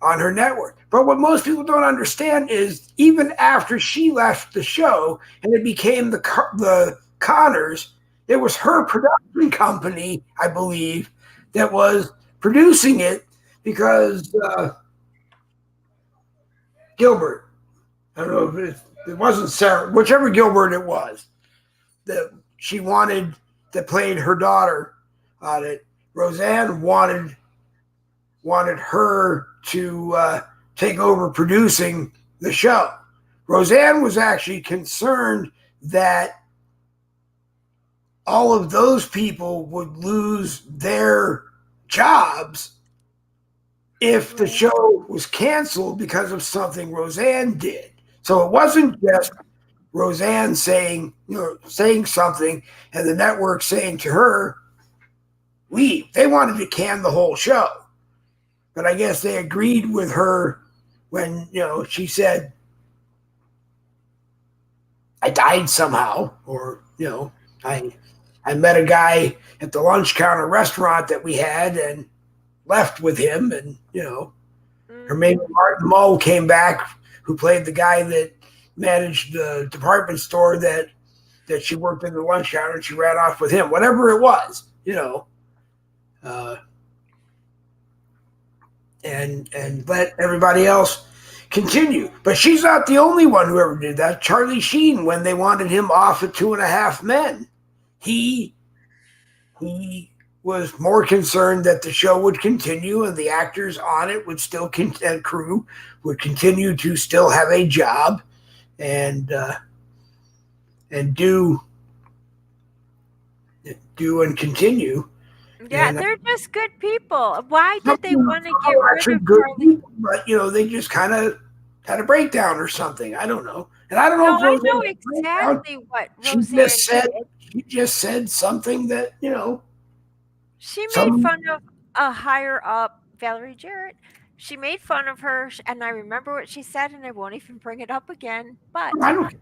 on her network. But what most people don't understand is even after she left the show and it became the Connors, it was her production company, I believe, that was producing it because Gilbert. I don't know if it wasn't Sarah, whichever Gilbert it was that she wanted that played her daughter on it. Roseanne wanted her to take over producing the show. Roseanne was actually concerned that all of those people would lose their jobs if the Right. show was canceled because of something Roseanne did. So it wasn't just Roseanne saying something and the network saying to her, leave. They wanted to can the whole show. But I guess they agreed with her when, she said, I died somehow, or, I met a guy at the lunch counter restaurant that we had and left with him. And, or maybe Mhm. Martin Mull came back, who played the guy that managed the department store that she worked in the lunch counter, and she ran off with him. Whatever it was, uh, and let everybody else continue. But she's not the only one who ever did that. Charlie Sheen, when they wanted him off of Two and a Half Men, he he was more concerned that the show would continue and the actors on it would still and crew would continue to still have a job and and do and continue. Yeah, And they're just good people. Why some did they want to get are rid actually of good Charlie? people, but they just kind of had a breakdown or something. I don't know, and I don't know No, if I Roseanne know had a breakdown. exactly what She Roseanne just said did. she just said something that She made some fun of a higher up, Valerie Jarrett. She made fun of her, and I remember what she said, and I won't even bring it up again. But I don't.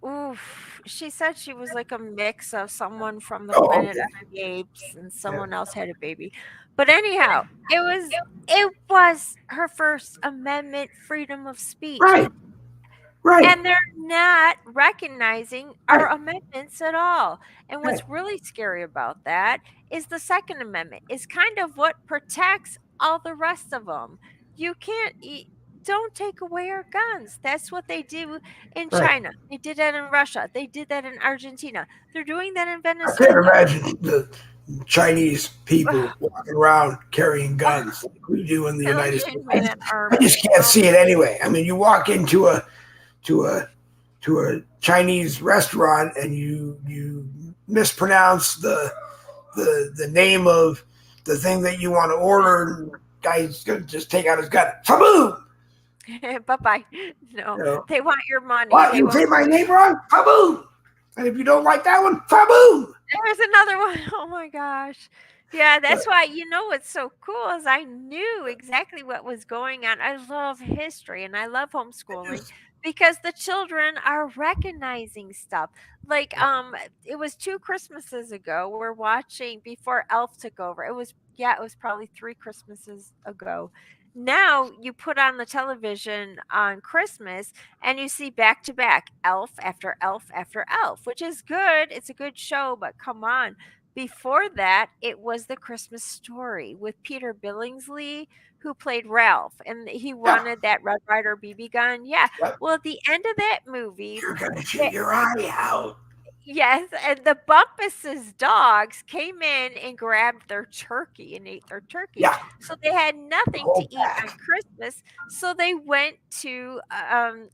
oof, she said she was like a mix of someone from the Oh, Planet okay, of the Apes and yeah, someone else had a baby. But anyhow, it was her first amendment freedom of speech. right, right, And they're not recognizing our right, amendments at all. And right, what's really scary about that is the Second Amendment is kind of what protects all the rest of them. You can't, don't take away our guns. That's what they do in right. China. They did that in Russia. They did that in Argentina. They're doing that in I can't Venezuela. imagine the Chinese people walking around carrying guns like we do in the United States. Million I man just, I army. just can't No, see it anyway. I mean, you walk into to a to a Chinese restaurant and you mispronounce the name of the thing that you want to order, and the guy's gonna just take out his gun. Faboom! bye bye. No, You know, they want your money. what? They You want say my name wrong? Faboom! And if you don't like that one, faboom! There's another one. Oh my gosh. Yeah, But that's why what's so cool is I knew exactly what was going on. I love history and I love it homeschooling just because the children are recognizing stuff. Like it was 2 Christmases ago. We're watching before Elf took over. It was probably 3 Christmases ago. Now you put on the television on Christmas and you see back to back Elf after Elf after Elf, which is good. It's a good show, but come on. Before that, it was The Christmas Story with Peter Billingsley, who played Ralph, and he Yeah. wanted that Red Ryder BB gun. Yeah. Yep. Well, at the end of that movie, You're gonna the shoot your eye out. yes, and the Bumpus's dogs came in and grabbed their turkey and ate their turkey. Yeah. So they had The nothing to whole eat on pack. Christmas. So they went to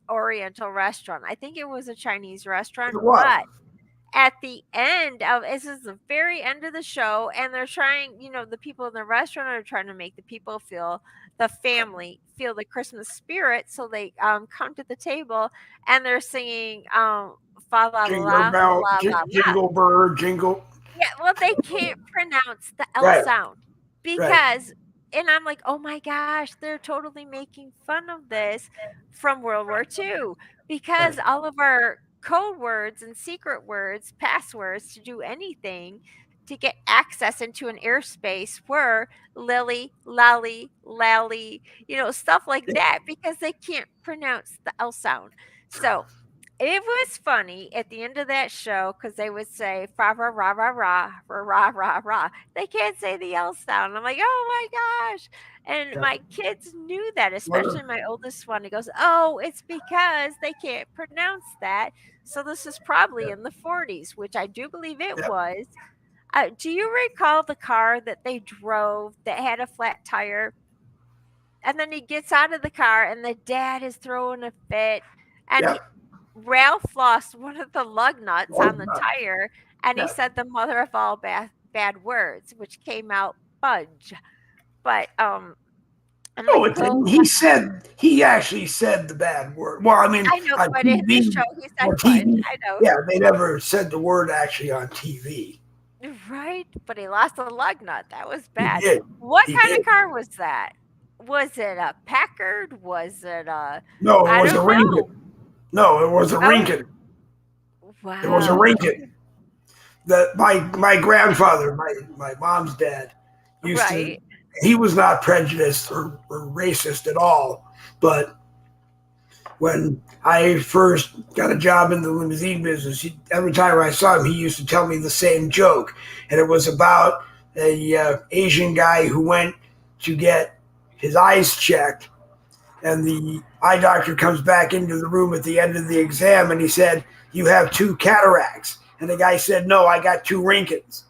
Oriental restaurant. I think it was a Chinese restaurant, It was. but at the end of this is the very end of the show, and they're trying, the people in the restaurant are trying to make the family feel the Christmas spirit. So they come to the table and they're singing fa la la Jingle la bell, la la la. jingle bird, jingle. Yeah, well, they can't pronounce the L Right, sound right. because and I'm like, "Oh my gosh, they're totally making fun of this from World War II because Right. all of our code words and secret words, passwords to do anything to get access into an airspace were lily, lolly, lally, stuff like that because they can't pronounce the L sound." So it was funny at the end of that show because they would say "fa ra ra ra ra ra ra ra ra." They can't say the L sound. I'm like, oh my gosh! And Yeah. my kids knew that, Well, especially my oldest one. He goes, "Oh, it's because they can't pronounce that." So this is probably yeah, in the 40s, which I do believe it yeah, was. Do you recall the car that they drove that had a flat tire? And then he gets out of the car, and the dad is throwing a fit, and yeah. Ralph lost one of the lug nuts Well, on the tire, and he yeah. said the mother of all bad words, which came out fudge. But I'm No, like, it oh, didn't. He actually said the bad word. Well, I mean, I know, on but in the TV, show he said on fudge. TV, I know, yeah, they never said the word actually on TV. right? But he lost a lug nut. That was He bad. did. What He kind of did. car was that? Was it a Packard? Was it a? No, it I was a don't know. Lincoln. No, it was a Oh, Lincoln. It was a wow. Lincoln. That my grandfather, my mom's dad, used to. Right. He was not prejudiced or racist at all, but when I first got a job in the limousine business, every time I saw him, he used to tell me the same joke, and it was about a Asian guy who went to get his eyes checked, and the eye doctor comes back into the room at the end of the exam, and he said, "You have two cataracts," and the guy said, "No, I got two Rinkins."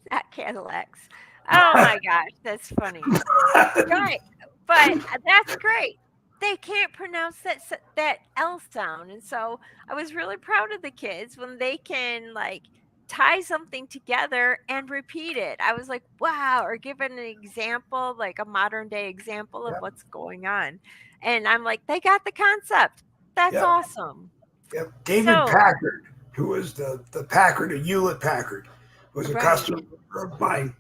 Not Cadillacs. Oh my gosh, that's funny. Right, but that's great. They can't pronounce that L sound, and so I was really proud of the kids when they can, like, tie something together and repeat it. I was like, "Wow," or give an example, like a modern day example of Yep, what's going on, and I'm like, "They got the concept. That's yep, awesome." yep. David So Packard, who was the Packard, a Hewlett Packard, was a right. customer of mine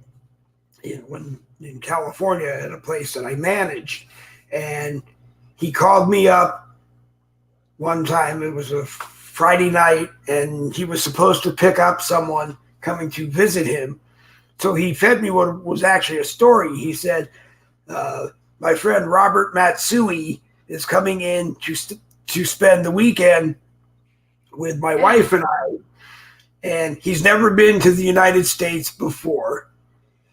in California at a place that I managed, and he called me up one time. It was a Friday night, and he was supposed to pick up someone coming to visit him. So he fed me what was actually a story. He said, "My friend Robert Matsui is coming in to spend the weekend with my wife and I, and he's never been to the United States before.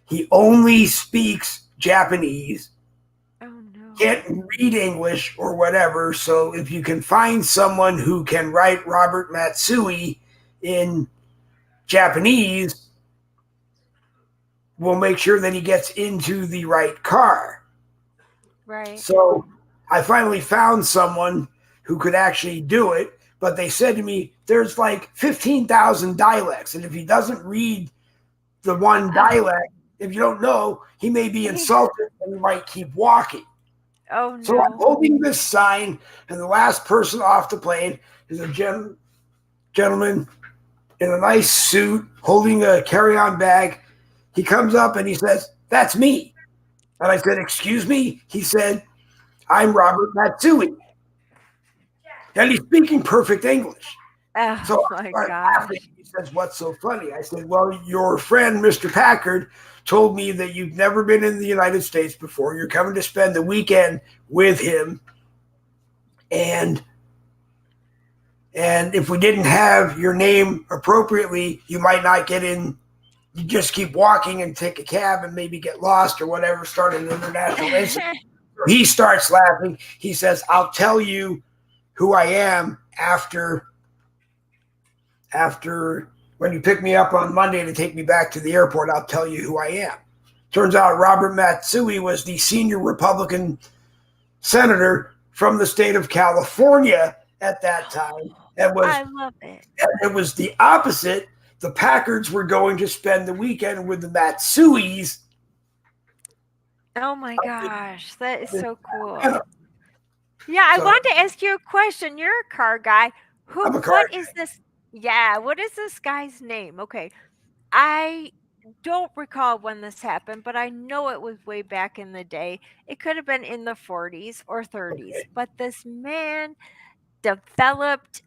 He only speaks Japanese, Oh no. can't read English or whatever. So if you can find someone who can write Robert Matsui in Japanese, we'll make sure that he gets into the right car." Right. So I finally found someone who could actually do it. But they said to me, there's like 15,000 dialects. And if he doesn't read the one dialect, if you don't know, he may be insulted and he might keep walking. Oh So I'm no. holding this sign, and the last person off the plane is a gentleman in a nice suit holding a carry-on bag. He comes up and he says, "That's me." And I said, "Excuse me?" He said, "I'm Robert Matsui." and he's speaking perfect English. Oh So I my started laughing. gosh. He says, "What's so funny?" I said, "Well, your friend, Mr. Packard, told me that you've never been in the United States before. You're coming to spend the weekend with him. And if we didn't have your name appropriately, you might not get in. You just keep walking and take a cab and maybe get lost or whatever, start an international incident." He starts laughing. He says, "I'll tell you who I am after when you pick me up on Monday to take me back to the airport. I'll tell you who I am." Turns out Robert Matsui was the senior Republican senator from the state of California at that time. I love it. It was the opposite. The Packards were going to spend the weekend with the Matsuis. Oh my gosh, that is so cool. So Yeah, I want to ask you a question. You're a car guy. I'm a car What is this? Yeah, what is this guy's name? Okay. I don't recall when this happened, but I know it was way back in the day. It could have been in the 40s or 30s. Okay. But this man developed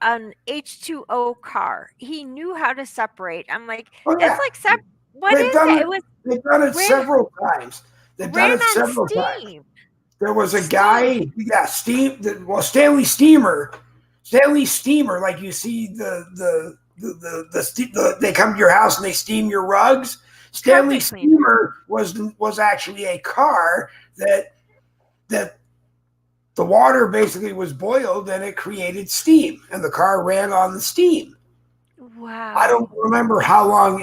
an H2O car. He knew how to separate. I'm like, Oh it's yeah, like what they've is done that? it. It was They've done it ran several times. They've done ran it on several times. steam. There was a Steam. guy, yeah, Stanley Steamer, like you see they come to your house and they steam your rugs. Stanley Carpet cleaner. Steamer was actually a car that the water basically was boiled and it created steam, and the car ran on the steam. Wow. I don't remember how long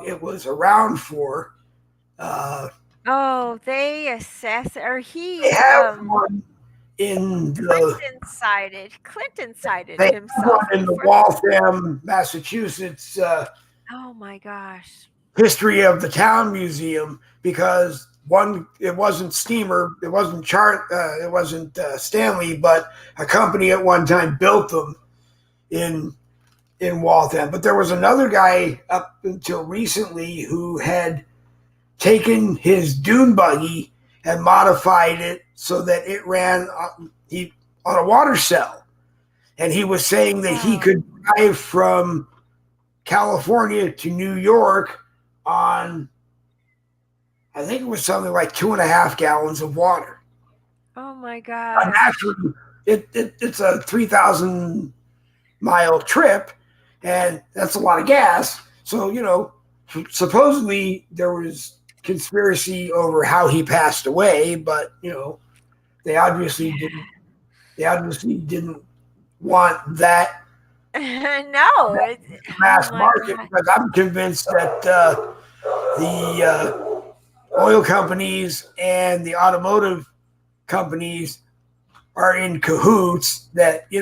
it was around for. Oh, they or he They have one in Clinton cited they have himself one in the before. Waltham, Massachusetts Oh my gosh. History of the Town Museum, because it wasn't Steamer, it wasn't Stanley, but a company at one time built them in Waltham. But there was another guy up until recently who had taken his dune buggy and modified it so that it ran on a water cell. And he was saying that he could drive from California to New York on, I think it was something like 2.5 gallons of water. Oh my God. Actually, it's a 3,000 mile trip, and that's a lot of gas. So, supposedly there was conspiracy over how he passed away, but they obviously didn't want that No. mass market, because I'm convinced that the oil companies and the automotive companies are in cahoots that, we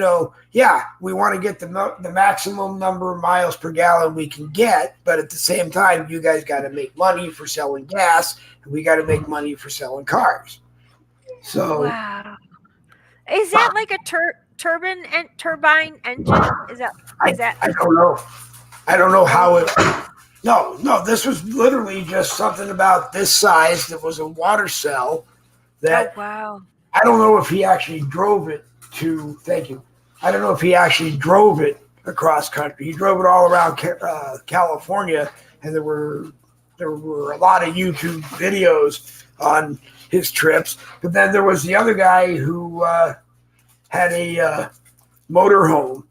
want to get the maximum number of miles per gallon we can get, but at the same time, you guys got to make money for selling gas, and we got to make money for selling cars. So, wow. Is that like a turbine engine? Is that? I don't know. I don't know how it. No, this was literally just something about this size that was a water cell. That, oh wow. I don't know if he actually drove it to. Thank you. I don't know if he actually drove it across country. He drove it all around California, and there were a lot of YouTube videos on his trips. But then there was the other guy who had a motorhome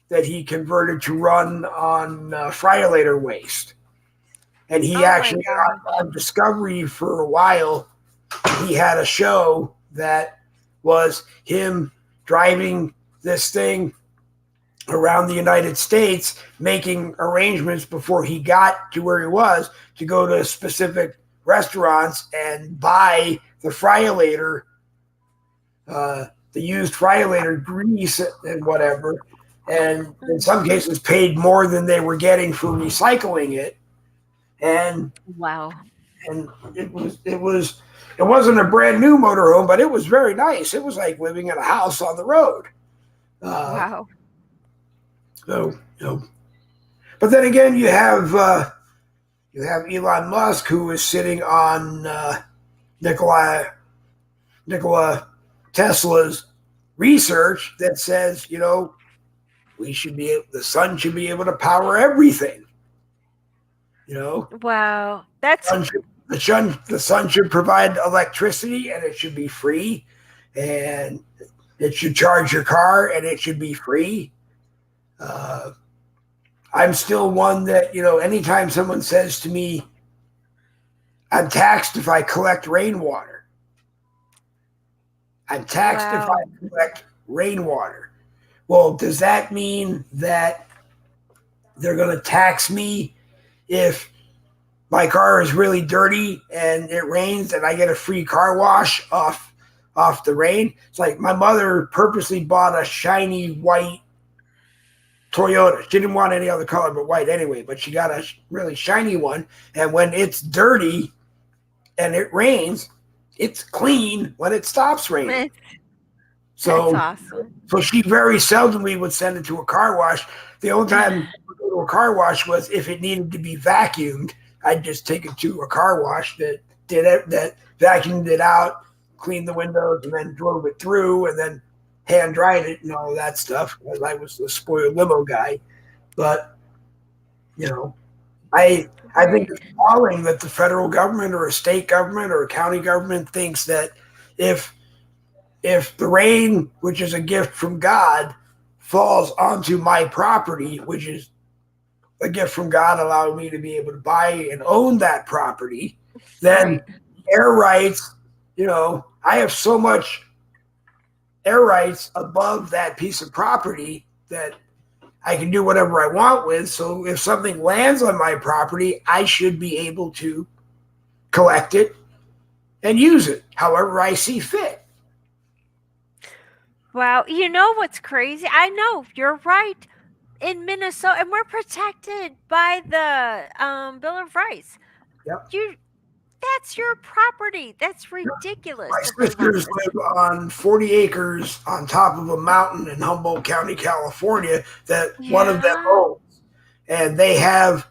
that he converted to run on friolator waste. And he actually, on Discovery for a while, he had a show that was him driving this thing around the United States, making arrangements before he got to where he was to go to specific restaurants and buy the friolator, the used friolator grease and whatever, and in some cases paid more than they were getting for recycling it. And wow. And it wasn't a brand new motorhome, but it was very nice. It was like living in a house on the road. Wow. So, but then again, you have Elon Musk, who is sitting on Nikola Tesla's research that says, the sun should be able to power everything. Wow, that's The sun should provide electricity, and it should be free, and it should charge your car, and it should be free. Uh, I'm still one that, anytime someone says to me, I'm taxed if I collect rainwater. I'm taxed if wow. I collect rainwater. Well, does that mean that they're going to tax me if my car is really dirty and it rains and I get a free car wash off the rain? It's like my mother purposely bought a shiny white Toyota. She didn't want any other color but white anyway, but she got a really shiny one. And when it's dirty and it rains, it's clean when it stops raining. That's awesome. So she very seldomly would send it to a car wash. The only time I go to a car wash was if it needed to be vacuumed. I'd just take it to a car wash that vacuumed it out, cleaned the windows, and then drove it through, and then hand dried it and all that stuff. I was the spoiled limo guy, but I think it's appalling that the federal government or a state government or a county government thinks that if the rain, which is a gift from God, falls onto my property, which is a gift from God allowing me to be able to buy and own that property, then air rights, I have so much air rights above that piece of property that I can do whatever I want with. So if something lands on my property, I should be able to collect it and use it however I see fit. Wow, you know what's crazy? I know you're right. In Minnesota, and we're protected by the Bill of Rights. Yep. That's your property. That's ridiculous. My sisters live on 40 acres on top of a mountain in Humboldt County, California, that one of them owns. And they have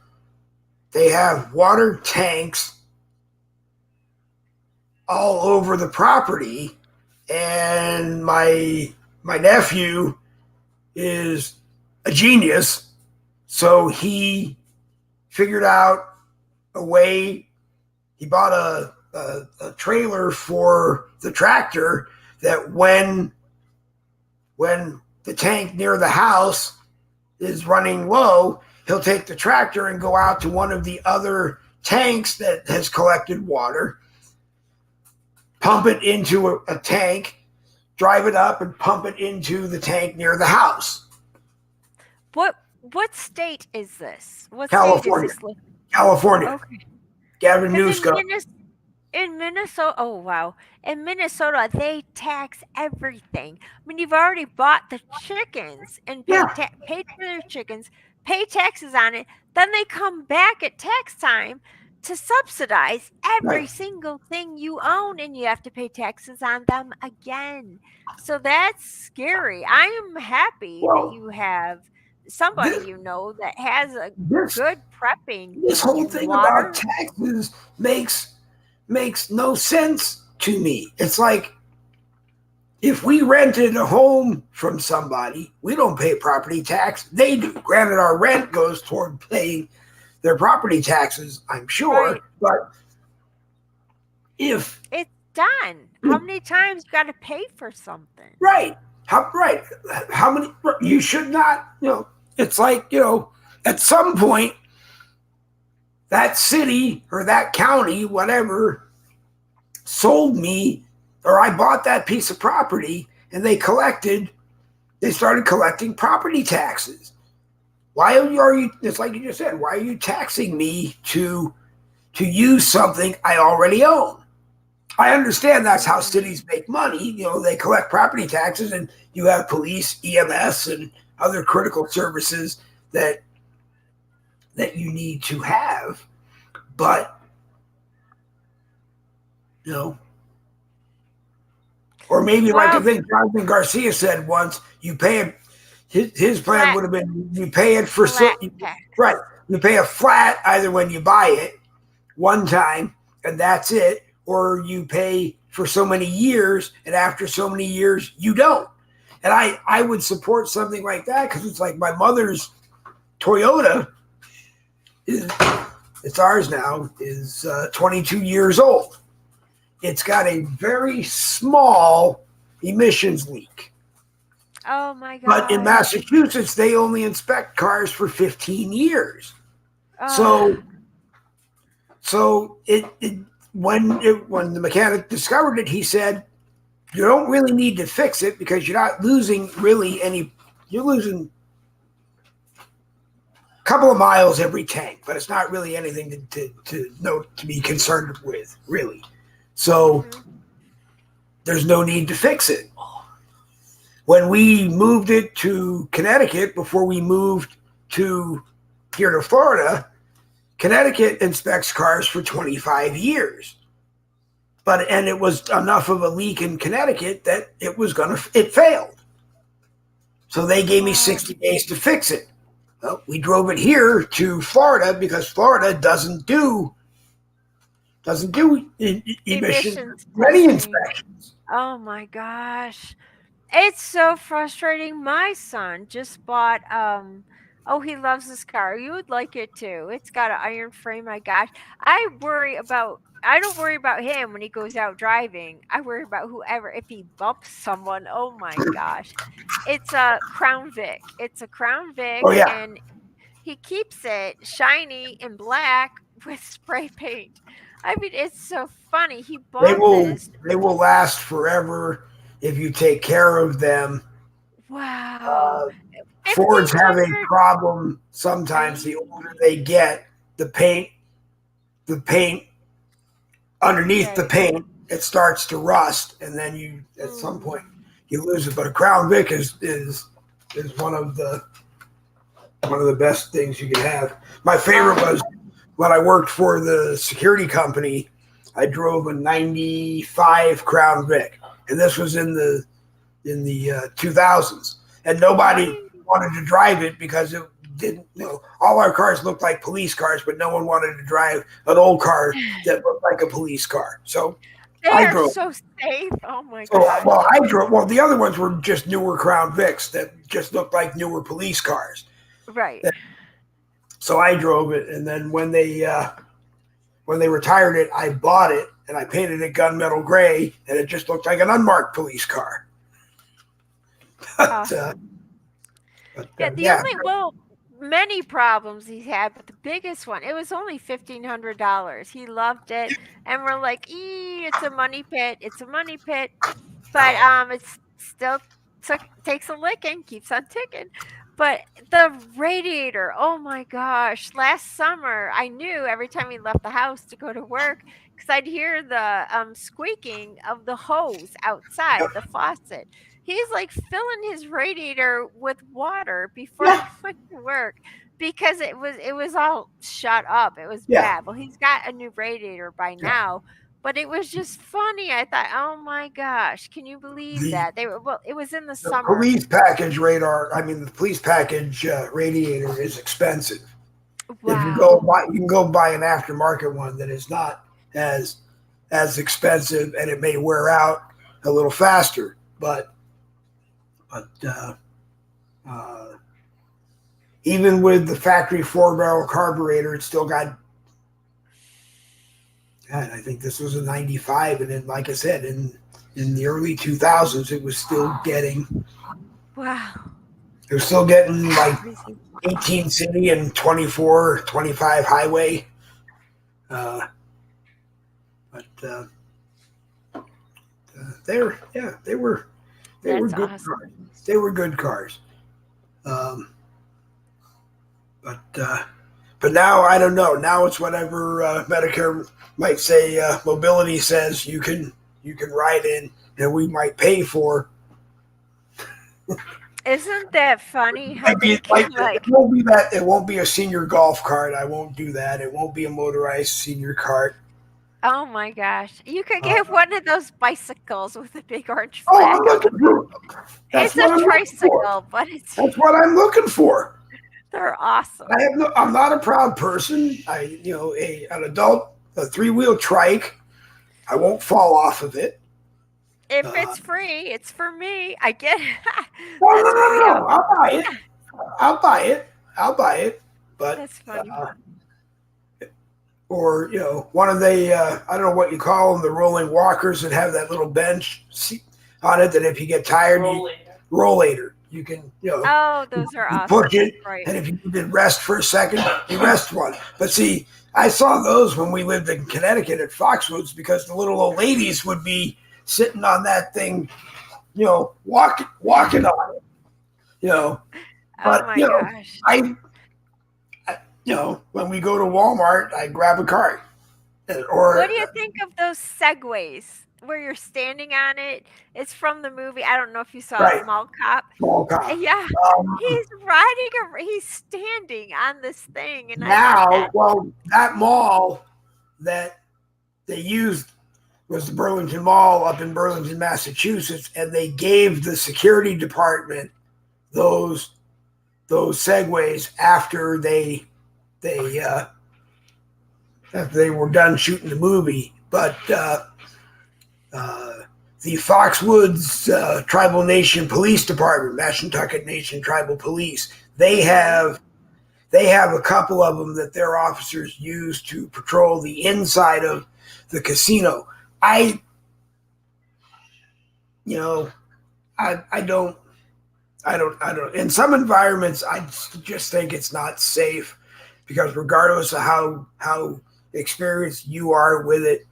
water tanks all over the property. And my nephew is a genius, so he figured out a way. He bought a trailer for the tractor that when the tank near the house is running low, he'll take the tractor and go out to one of the other tanks that has collected water, pump it into a tank, drive it up, and pump it into the tank near the house. What state is this? What California. State is this? California. Okay. Gavin Newsom. In Minnesota, oh wow. In Minnesota, they tax everything. I mean, you've already bought the chickens and paid for their chickens, pay taxes on it. Then they come back at tax time to subsidize every single thing you own, and you have to pay taxes on them again. So that's scary. I am happy that you have somebody that has a good prepping. This whole thing about taxes makes no sense to me. It's like if we rented a home from somebody, we don't pay property tax. They do. Granted, our rent goes toward paying their property taxes, I'm sure. But if it's done, how many times you got to pay for something? Right. How many? You should not. It's like at some point, that city or that county, whatever, sold me, or I bought that piece of property, and they started collecting property taxes. Why are you? It's like you just said. Why are you taxing me to use something I already own? I understand that's how cities make money. They collect property taxes, and you have police, EMS, and other critical services that you need to have. But or maybe like I think Jonathan Garcia said once, you pay it. His plan would have been you pay it for right. You pay a flat either when you buy it one time and that's it, or you pay for so many years, and after so many years you don't. And I would support something like that because it's like my mother's Toyota is, it's ours now, is 22 years old. It's got a very small emissions leak. Oh my But in gosh. Massachusetts, they only inspect cars for 15 years. Oh, So when the mechanic discovered it, he said, you don't really need to fix it because you're not losing really any. You're losing a couple of miles every tank, but it's not really anything to be concerned with, really. So there's no need to fix it. When we moved it to Connecticut, before we moved to here to Florida, Connecticut inspects cars for 25 years. And it was enough of a leak in Connecticut that it failed. So they gave me 60 days to fix it. Well, we drove it here to Florida because Florida doesn't do emission ready inspections. Oh my gosh. It's so frustrating. My son just bought oh, he loves this car. You would like it too. It's got an iron frame. My gosh. I don't worry about him when he goes out driving. I worry about whoever if he bumps someone. Oh my gosh. It's a Crown Vic. It's a Crown Vic Oh yeah. and he keeps it shiny and black with spray paint. I mean, it's so funny. He bought this. They will last forever if you take care of them. Wow. Fords have a problem sometimes. The older they get, the paint underneath the paint, it starts to rust, and then you at some point you lose it. But a Crown Vic is one of the best things you can have. My favorite was when I worked for the security company. I drove a '95 Crown Vic, and this was in the 2000s, and nobody wanted to drive it because it didn't. All our cars looked like police cars, but no one wanted to drive an old car that looked like a police car. So I drove. So safe. Oh my god. Well, I drove. Well, the other ones were just newer Crown Vics that just looked like newer police cars. Right. So I drove it, and then when they retired it, I bought it and I painted it gunmetal gray, and it just looked like an unmarked police car. Many problems he's had, but the biggest one, it was only $1,500. He loved it, and we're like, it's a money pit. It's a money pit, but it's still takes a licking, keeps on ticking. But the radiator, oh my gosh! Last summer, I knew every time he left the house to go to work because I'd hear the squeaking of the hose outside the faucet. He's like filling his radiator with water before he went to work because it was all shut up. It was bad. Well, he's got a new radiator by now, but it was just funny. I thought, oh my gosh, can you believe that? It was in the summer. Police package the police package radiator is expensive. Wow. If you can go buy an aftermarket one that is not as expensive, and it may wear out a little faster, but even with the factory 4-barrel carburetor, it's still got. God, I think this was a '95, and then, like I said, in the early 2000s, it was still getting. Wow. It was still getting like 18 city and 24, 25 highway. They were good cars. They were good cars. But now I don't know. Now it's whatever Medicare might say. Mobility says you can ride in, and we might pay for. Isn't that funny? It won't be that. It won't be a senior golf cart. I won't do that. It won't be a motorized senior cart. Oh my gosh! You could get one of those bicycles with a big orange flag. I'm looking for. It's a tricycle, but that's what I'm looking for. They're awesome. I'm not a proud person. An adult, a 3-wheel trike. I won't fall off of it. If it's free, it's for me. I get it. No, no, That's what no, we have. no. I'll buy it. I'll buy it. I'll buy it. But That's funny. or one of the I don't know what you call them, the rolling walkers that have that little bench seat on it. That if you get tired, rollator. You can Oh, those are you awesome. push it, Right. and if you need to rest for a second, you rest one. But see, I saw those when we lived in Connecticut at Foxwoods because the little old ladies would be sitting on that thing, walking on it, Oh But my gosh. when we go to Walmart, I grab a cart, What or do you think of those segways where you're standing on it? It's from the movie. I don't know if you saw right, it, Mall Cop. small cop. Yeah, he's he's standing on this thing, and I thought Now, that. well, that mall that they used was the Burlington Mall up in Burlington, Massachusetts, and they gave the security department those segways after they after they were done shooting the movie. But the Foxwoods Tribal Nation Police Department, Mashantucket Nation Tribal Police, they have a couple of them that their officers use to patrol the inside of the casino. I don't. In some environments, I just think it's not safe because regardless of how experienced you are with it,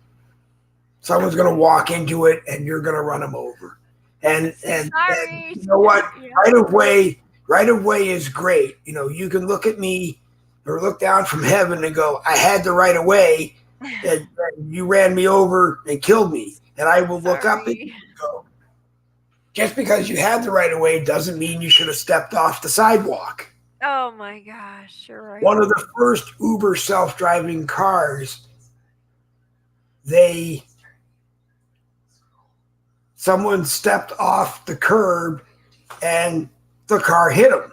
someone's going to walk into it and you're going to run them over. And Sorry. you know what? Yeah. Right of way is great. You can look at me or look down from heaven and go, I had the right of way, and you ran me over and killed me. And I will look up at you and go, just because you had the right of way doesn't mean you should have stepped off the sidewalk. Oh my gosh, you're right. One of the first Uber self-driving cars, someone stepped off the curb and the car hit them.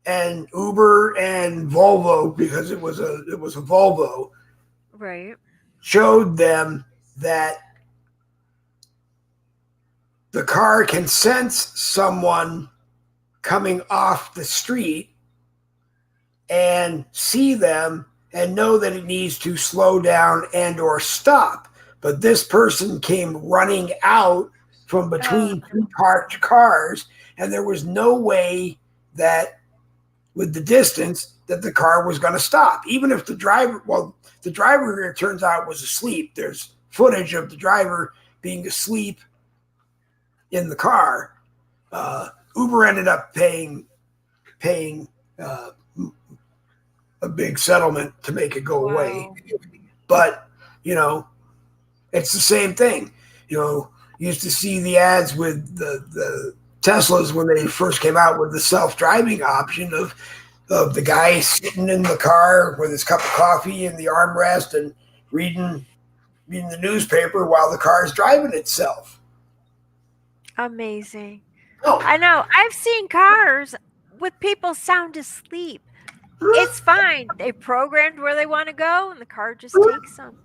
And Uber and Volvo, because it was a Volvo, Right. showed them that the car can sense someone coming off the street and see them and know that it needs to slow down and or stop. But this person came running out from between two parked cars, and there was no way that with the distance that the car was going to stop. Even if the driver, it turns out, was asleep. There's footage of the driver being asleep in the car. Uber ended up paying a big settlement to make it go away. But it's the same thing. You used to see the ads with the Teslas when they first came out with the self-driving option of the guy sitting in the car with his cup of coffee in the armrest and reading the newspaper while the car is driving itself. Amazing. Oh. I know. I've seen cars with people sound asleep. It's fine. They programmed where they want to go, and the car just takes them.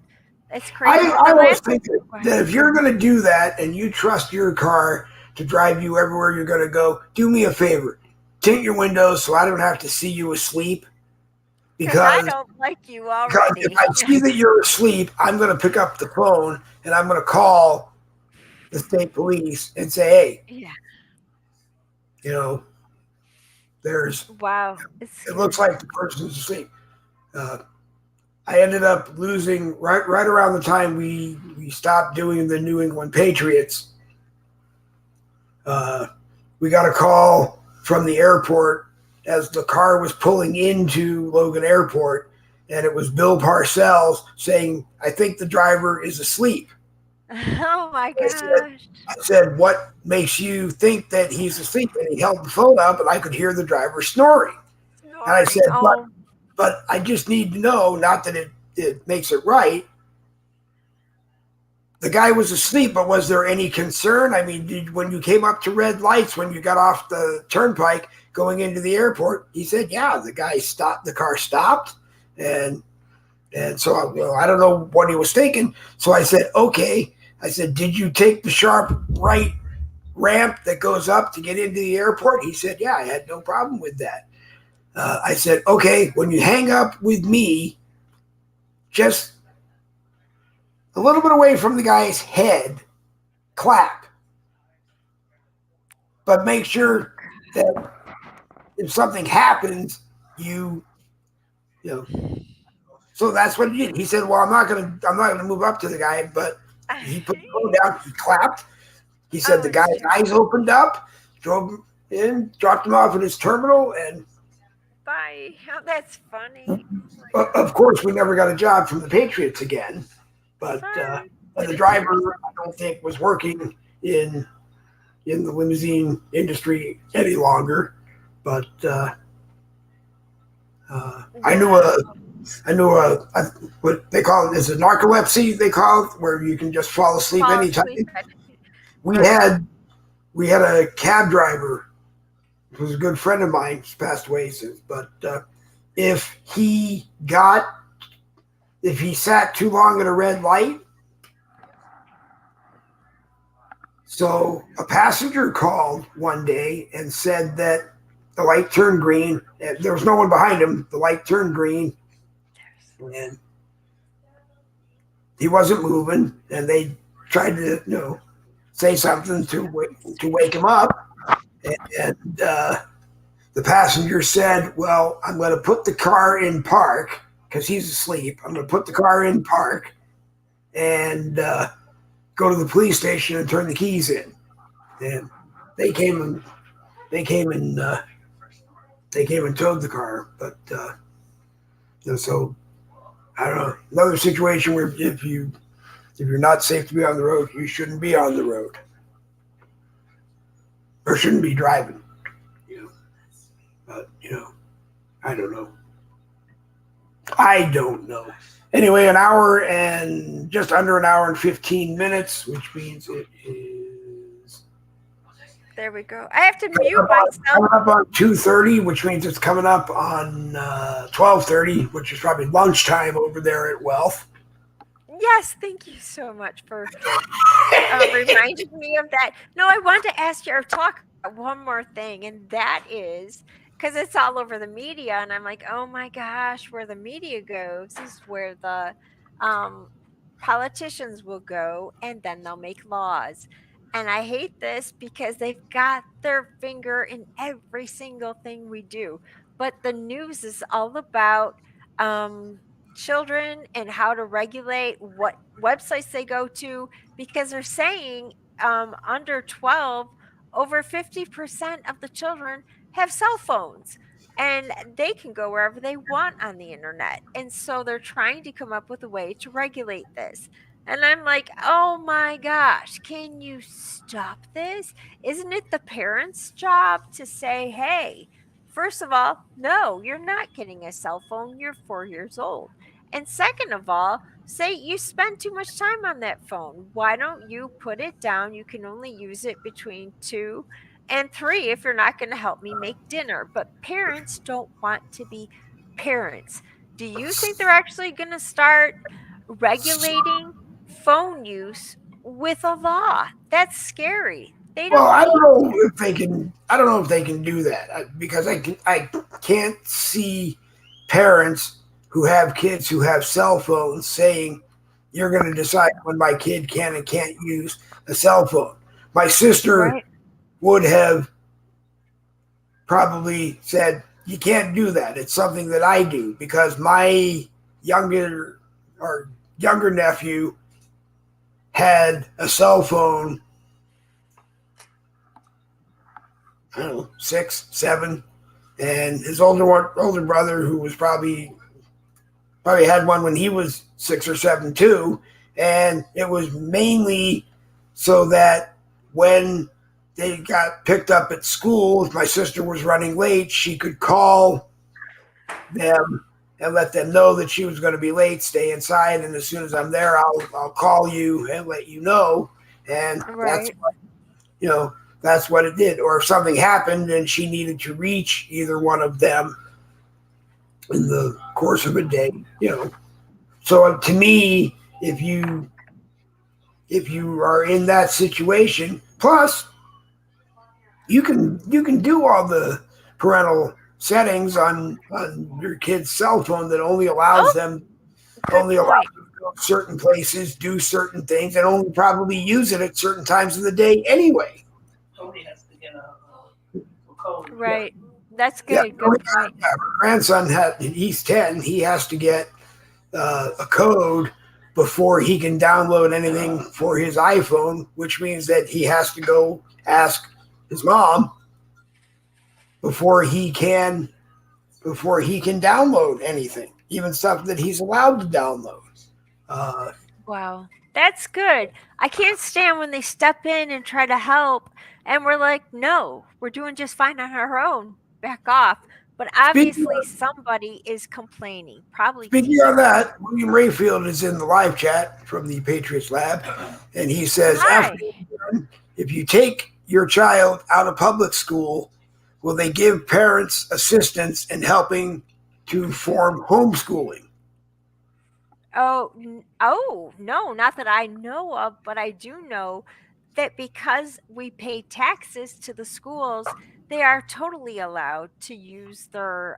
It's crazy. I always think that if you're going to do that and you trust your car to drive you everywhere you're going to go, do me a favor. Tint your windows so I don't have to see you asleep. Because I don't like you already. Because if I see that you're asleep, I'm going to pick up the phone and I'm going to call the state police and say, hey, there's wow. It looks like the person's asleep. I ended up losing right around the time we stopped doing the New England Patriots. We got a call from the airport as the car was pulling into Logan Airport, and it was Bill Parcells saying, I think the driver is asleep. Oh my gosh. I said, what makes you think that he's asleep? And he held the phone up and I could hear the driver snoring. And I said, but I just need to know, not that it makes it right. The guy was asleep, but was there any concern? I mean, when you came up to red lights, when you got off the turnpike going into the airport, he said, yeah, the car stopped. And so I don't know what he was thinking. So I said, okay, I said, did you take the sharp right ramp that goes up to get into the airport? He said, yeah, I had no problem with that. I said, okay, when you hang up with me, just a little bit away from the guy's head, clap. But make sure that if something happens, you know. So that's what he did. He said, well, I'm not gonna move up to the guy, but he put the phone down, he clapped. He said the guy's eyes opened up, drove him in, dropped him off at his terminal, and bye. Oh, that's funny. Of course, we never got a job from the Patriots again. But the driver, I don't think, was working in the limousine industry any longer. But I knew what they call it is a narcolepsy. They call it where you can just fall asleep anytime. We had a cab driver who was a good friend of mine. He's passed away since, but if he sat too long at a red light, so a passenger called one day and said that the light turned green. And there was no one behind him. The light turned green, and he wasn't moving. And they tried to, say something to wake him up. And the passenger said, well, I'm going to put the car in park because he's asleep. I'm going to put the car in park and go to the police station and turn the keys in. And they came and towed the car. But so I don't know. Another situation where if you're not safe to be on the road, you shouldn't be on the road or shouldn't be driving. But I don't know. Anyway, just under an hour and 15 minutes, which means it is. There we go. I have to mute myself. Coming up on 2:30, which means it's coming up on 12:30, which is probably lunchtime over there at Wealth. Yes, thank you so much for reminding me of that. No, I wanted to ask you or talk about one more thing, and that is because it's all over the media, and I'm like, oh my gosh, where the media goes is where the politicians will go, and then they'll make laws. And I hate this because they've got their finger in every single thing we do. But the news is all about children and how to regulate what websites they go to because they're saying under 12, over 50% of the children have cell phones and they can go wherever they want on the internet. And so they're trying to come up with a way to regulate this. And I'm like, oh my gosh, can you stop this? Isn't it the parents' job to say, hey, first of all, no, you're not getting a cell phone. You're 4 years old. And second of all, say you spend too much time on that phone. Why don't you put it down? You can only use it between 2 and 3 if you're not going to help me make dinner. But parents don't want to be parents. Do you think they're actually going to start regulating phone use with a law? That's scary. They don't. Well, I don't know if they can. I don't know if they can do that because I can't see parents who have kids who have cell phones saying you're going to decide when my kid can and can't use a cell phone. My sister would have probably said, you can't do that. It's something that I do because my younger nephew had a cell phone, I don't know, 6, 7, and his older brother, who was probably had one when he was 6 or 7 too, and it was mainly so that when they got picked up at school, if my sister was running late, she could call them and let them know that she was going to be late, stay inside, and as soon as I'm there, I'll call you and let you know. And that's what it did. Or if something happened and she needed to reach either one of them in the course of a day, So to me, if you if you are in that situation. Plus, you can do all the parental settings on your kid's cell phone that Oh, good only allows point. them to go to certain places, do certain things, and only probably use it at certain times of the day anyway. Right. That's Yeah, good. Good point. my grandson he's 10. He has to get a code before he can download anything for his iPhone, which means that he has to go ask his mom before he can download anything, even stuff that he's allowed to download. Uh, Wow. That's good. I can't stand when they step in and try to help and we're like, "No, we're doing just fine on our own. Back off." But speaking obviously somebody is complaining, probably Speaking of teachers. that, William Rayfield is in the live chat from the Patriots Lab, and he says, Hi. if you take your child out of public school, will they give parents assistance in helping to form homeschooling? Oh, no, not that I know of, but I do know that because we pay taxes to the schools, they are totally allowed to use their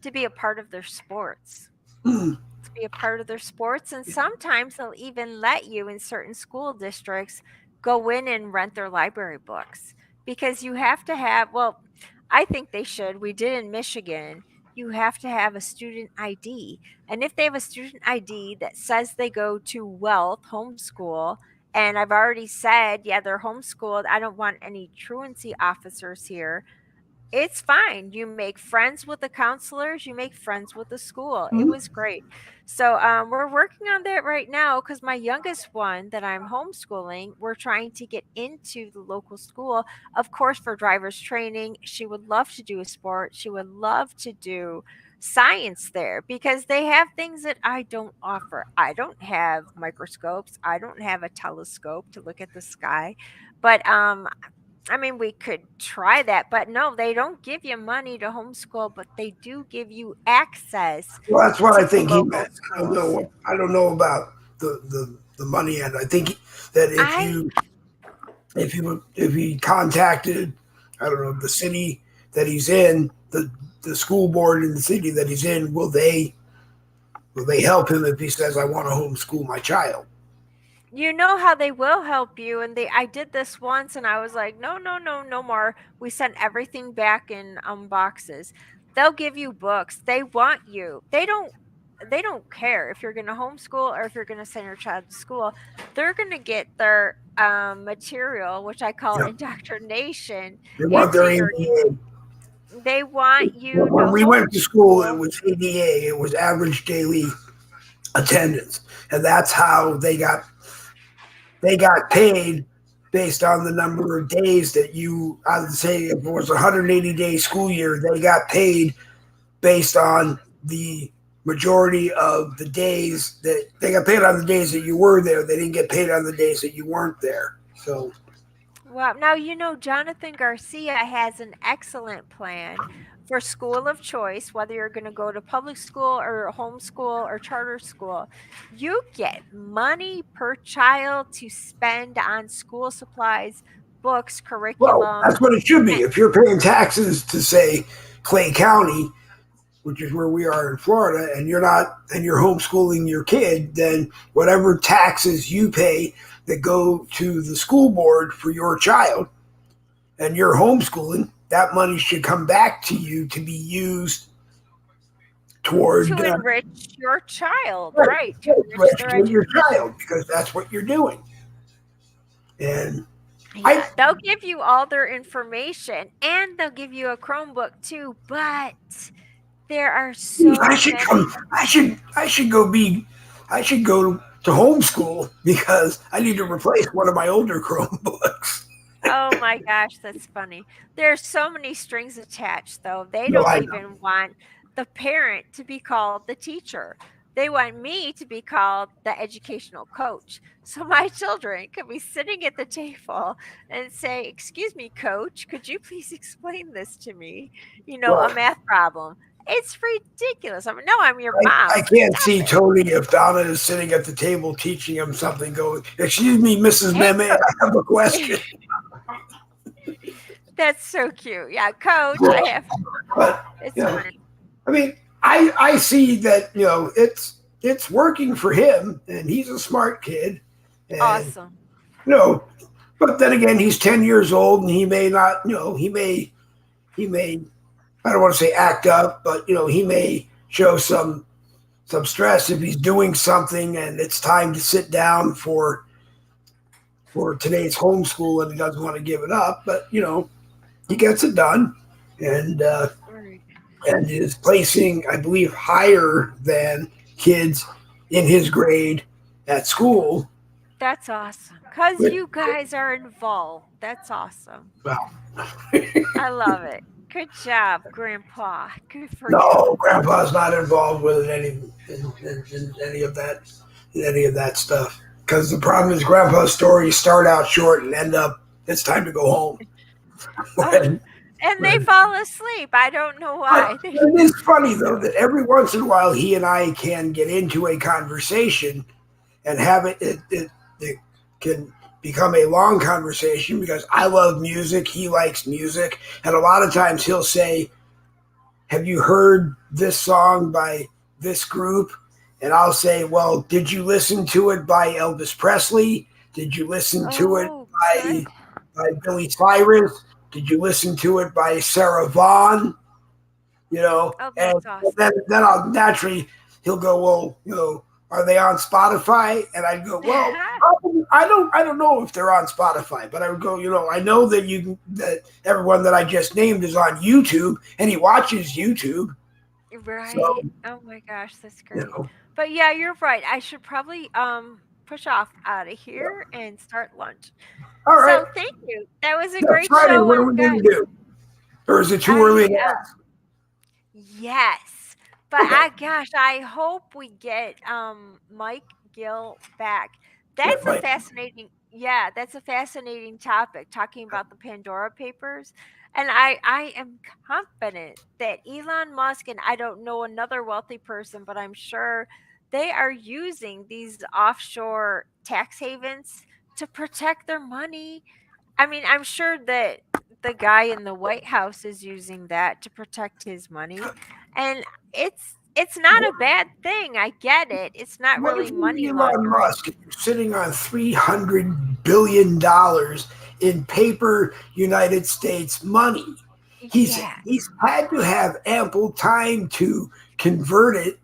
to be a part of their sports. Hmm. To be a part of their sports, and sometimes they'll even let you in certain school districts go in and rent their library books because you have to have, well, I think they should. We did in Michigan. You have to have a student ID. And if they have a student ID that says they go to Wealth homeschool, and I've already said, yeah, they're homeschooled, I don't want any truancy officers here, it's fine. You make friends with the counselors, you make friends with the school. It was great. So we're working on that right now because my youngest one that I'm homeschooling, we're trying to get into the local school, of course, for driver's training. She would love to do a sport. She would love to do science there because they have things that I don't offer. I don't have microscopes. I don't have a telescope to look at the sky. But I mean, we could try that, but no, they don't give you money to homeschool, but they do give you access Well, that's what to I the think he local meant. I don't schools. know. I don't know about the money end. I think that I if he contacted, I don't know, the city that he's in, the school board in the city that he's in, will they help him if he says I want to homeschool my child? You know how they will help you, and I did this once and I was like, "No, no, no, no more." We sent everything back in boxes. They'll give you books. They want you. They don't care if you're going to homeschool or if you're going to send your child to school. They're going to get their material, which I call Yeah, indoctrination, they want into their your. ADA. They want you to When we went to school, it homeschool. was ADA. It was average daily attendance, and that's how they got paid based on the number of days that you. I would say if it was a 180-day school year, they got paid based on the majority of the days that they got paid on the days that you were there. They didn't get paid on the days that you weren't there. So, Well, now Jonathan Garcia has an excellent plan for school of choice, whether you're going to go to public school or homeschool or charter school. You get money per child to spend on school supplies, books, well, curriculum. that's what it should a- be. If you're paying taxes to say Clay County, which is where we are in Florida, and you're homeschooling your kid, then whatever taxes you pay that go to the school board for your child and you're homeschooling, that money should come back to you to be used To toward enrich your child, right, right? To enrich their toward your education. child because that's what you're doing. And I Yeah, they'll give you all their information and they'll give you a Chromebook too, but there are I so should many. come. I should go to homeschool because I need to replace one of my older Chromebooks. Oh my gosh, that's funny. There's so many strings attached, though. They No, don't I know. even want the parent to be called the teacher. They want me to be called the educational coach. So my children could be sitting at the table and say, "Excuse me, coach, could you please explain this to me?" A Well, math problem. It's ridiculous. I mean, no, I'm your I mom. can't Stop see it. Tony if Donna is sitting at the table teaching him something. Going, excuse me, Mrs. Hey, Meme, I have a question. that's so cute. Yeah, coach, I have. But It's you know, funny. I mean, I see that it's working for him, and he's a smart kid, and Awesome. you know, but then again, he's 10 years old, and he may not, he may I don't want to say act up, but he may show some stress if he's doing something, and it's time to sit down for today's homeschool, and he doesn't want to give it up, but he gets it done, and Right. and is placing, I believe, higher than kids in his grade at school. That's awesome. Because Which, you guys are involved. That's awesome. well, I love it. Good job, Grandpa. Good for you. no, Grandpa's not involved with in any of that stuff. Because the problem is, Grandpa's stories start out short and end up it's time to go home. Oh, when, and they when, fall asleep. I don't know but why. it is funny though that every once in a while he and I can get into a conversation and have it can become a long conversation because I love music, he likes music, and a lot of times he'll say, "Have you heard this song by this group?" And I'll say, "Well, did you listen to it by Elvis Presley? Did you listen to it Oh, good. by Billy Cyrus? Did you listen to it by Sarah Vaughan?" Oh, And that's awesome. then I'll naturally he'll go, "Well, are they on Spotify?" And I'd go, "Well, I don't know if they're on Spotify, but I would go, I know that everyone that I just named is on YouTube, and he watches YouTube, so Right. Oh my gosh, that's you great. know, But yeah, you're right. I should probably push off out of yeah. here and start lunch. All right, So thank you. That was a next great Friday, show what are and we guys, going to do? Or is it too early I to ask? yes. But Okay, I hope we get Mike Gill back. yeah, That's a Mike. fascinating that's a fascinating topic talking about the Pandora Papers. And I am confident that Elon Musk and I don't know another wealthy person, but I'm sure they are using these offshore tax havens to protect their money. I mean, I'm sure that the guy in the White House is using that to protect his money. And it's not What, a bad thing. I get it. It's not what really if money you're Elon laundering. Musk and you're sitting on $300 billion in paper United States money? He's Yeah. he's had to have ample time to convert it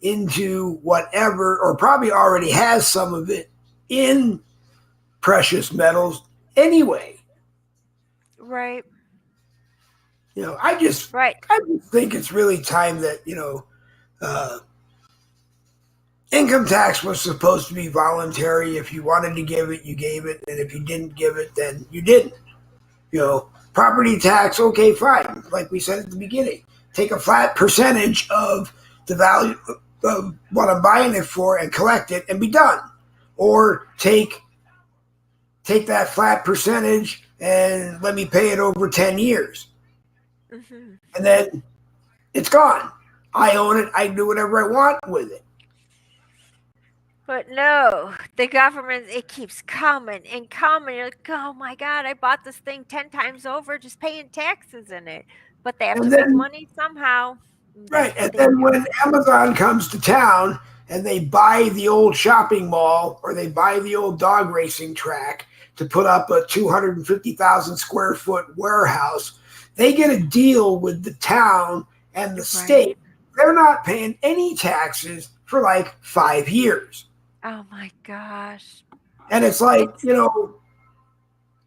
into whatever, or probably already has some of it in precious metals anyway. Right. I just Right. think it's really time that uh, income tax was supposed to be voluntary. If you wanted to give it, you gave it, and if you didn't give it, then you didn't. Property tax, okay, fine. Like we said at the beginning, take a flat percentage of the value of what I'm buying it for and collect it and be done. Or take that flat percentage and let me pay it over 10 years. Hmm. And then it's gone. I own it. I can do whatever I want with it. But no, the government, it keeps coming and coming. You're like, oh my God, I bought this thing 10 times over just paying taxes in it. But they have And to make then, money somehow. And right. that's what And they then do. when Amazon comes to town and they buy the old shopping mall or they buy the old dog racing track to put up a 250,000 square foot warehouse, they get a deal with the town and the Right? state. They're not paying any taxes for like 5 years. Oh my gosh. And it's like, It's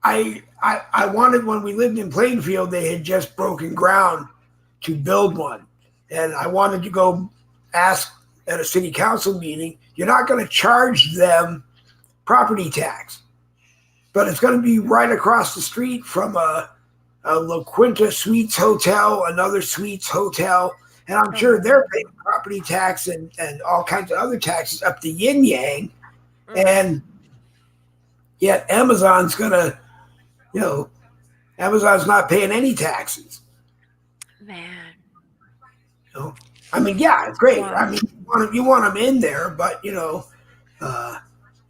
I wanted, when we lived in Plainfield, they had just broken ground to build one. And I wanted to go ask at a city council meeting, you're not going to charge them property tax, but it's going to be right across the street from a La Quinta Suites Hotel, another Suites Hotel. And I'm oh sure my. they're paying property tax and all kinds of other taxes up the yin yang. Mm, And yet you know, Amazon's not paying any taxes. man. You know? I mean, yeah, it's great. I mean, you want them in there, but they're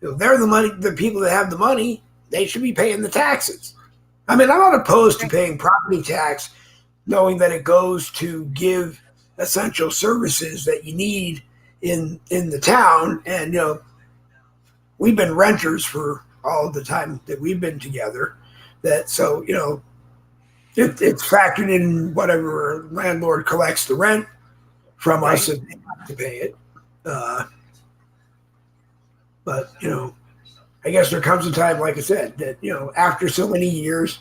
the people that have the money. They should be paying the taxes. I mean, I'm not opposed to paying property tax, knowing that it goes to give essential services that you need in the town. And we've been renters for all the time that we've been together. It's factored in whatever landlord collects the rent from us if they have to pay it. But I guess there comes a time, like I said, that after so many years,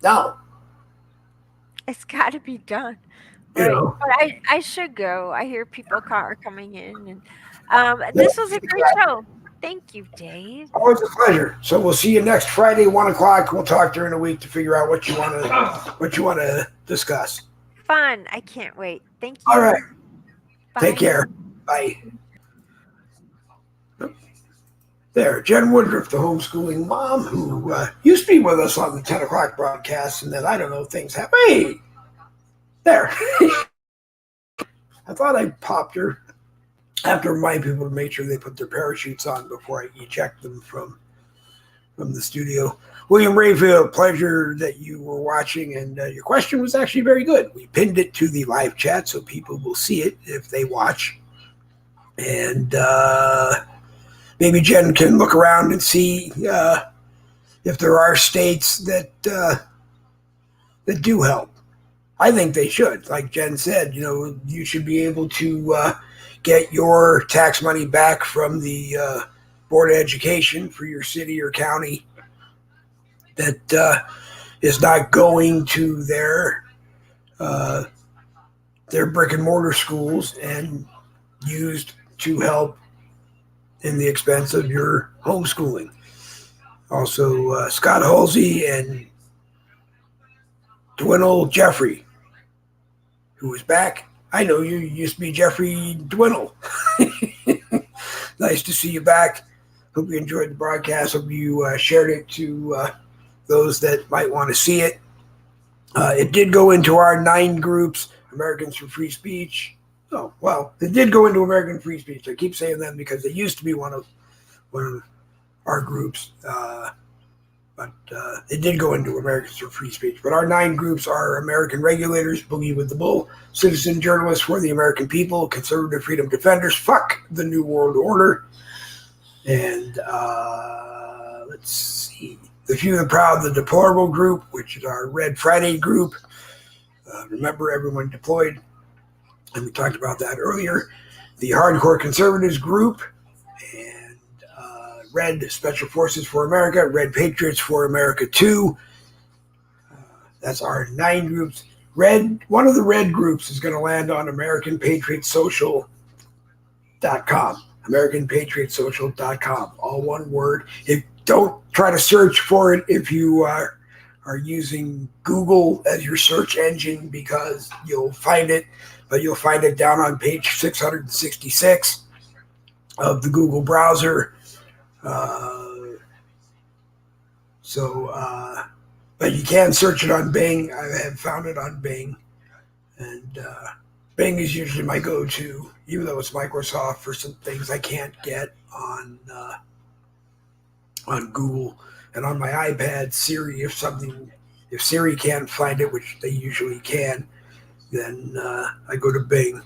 no, it's got to be done. Right. But I should go. I hear people are coming in, and this was a great show. Thank you, Dave. Always a pleasure. So we'll see you next Friday, 1:00. We'll talk during the week to figure out what you want to discuss. Fun. I can't wait. Thank you. All right. Bye. Take care. Bye. There, Jen Woodruff, the homeschooling mom, who used to be with us on the 10:00 broadcast, and then I don't know, things happen. Hey, there. I thought I popped her. I have to remind people to make sure they put their parachutes on before I eject them from the studio. William Rayfield, pleasure that you were watching, and your question was actually very good. We pinned it to the live chat so people will see it if they watch. And maybe Jen can look around and see if there are states that do help. I think they should. Like Jen said, you should be able to get your tax money back from the Board of Education for your city or county that is not going to their brick and mortar schools and used to help in the expense of your homeschooling. Also, Scott Halsey and Dwinnell Jeffrey, who is back. I know you used to be Jeffrey Dwinnell. Nice to see you back. Hope you enjoyed the broadcast. Hope you shared it to those that might want to see it. It did go into our 9 groups, Americans for Free Speech. Oh, well, it did go into American Free Speech. I keep saying them because they used to be one of our groups. But it did go into Americans for Free Speech. But our 9 groups are American Regulators, Boogie with the Bull, Citizen Journalists for the American People, Conservative Freedom Defenders, Fuck the New World Order, and let's see, The Few and Proud, the Deplorable Group, which is our Red Friday group. Remember, everyone deployed, and we talked about that earlier. The Hardcore Conservatives group, and Red Special Forces for America, Red Patriots for America 2. That's our 9 groups. One of the red groups is going to land on AmericanPatriotSocial.com. AmericanPatriotSocial.com. All one word. Don't try to search for it if you are using Google as your search engine, because you'll find it, but you'll find it down on page 666 of the Google browser. But you can search it on Bing. I have found it on Bing, and Bing is usually my go-to, even though it's Microsoft, for some things I can't get on Google. And on my iPad, Siri, if Siri can't find it, which they usually can, then I go to Bing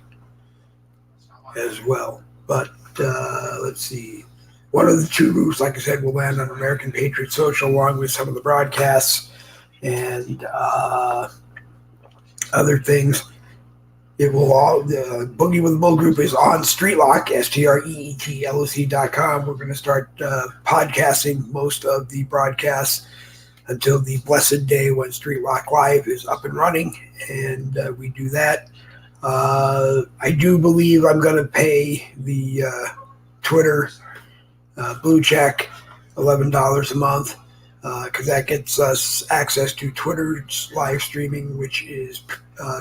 as well. But let's see. One of the 2 groups, like I said, will land on American Patriot Social, along with some of the broadcasts and other things. It will all, the Boogie with the Bull group is on Streetlock, STREETLOC.com. We're going to start podcasting most of the broadcasts until the blessed day when Streetlock Live is up and running, and we do that. I do believe I'm going to pay the Twitter blue check $11 a month, because that gets us access to Twitter's live streaming, which is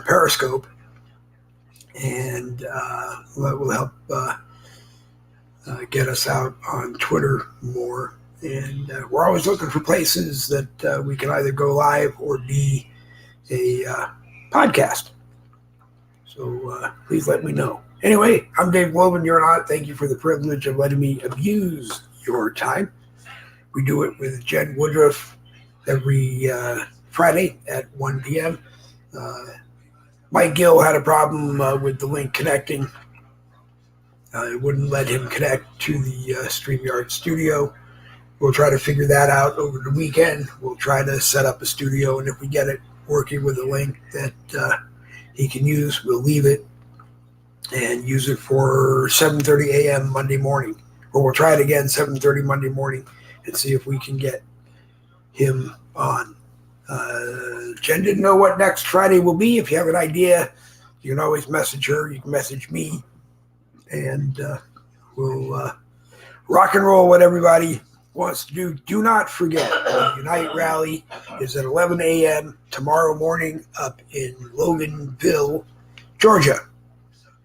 Periscope, and that will help get us out on Twitter more. And we're always looking for places that we can either go live or be a podcast. So please let me know. Anyway, I'm Dave Globin. You're not. Thank you for the privilege of letting me abuse your time. We do it with Jen Woodruff every Friday at 1 p.m. Mike Gill had a problem with the link connecting. It wouldn't let him connect to the StreamYard studio. We'll try to figure that out over the weekend. We'll try to set up a studio, and if we get it working with a link that he can use, we'll leave it and use it for 7:30 a.m. Monday morning. Or we'll try it again 7:30 Monday morning and see if we can get him on. Jen didn't know what next Friday will be. If you have an idea, you can always message her. You can message me, and we'll rock and roll what everybody wants to do. Do not forget, the Unite Rally is at 11 a.m. tomorrow morning up in Loganville, Georgia.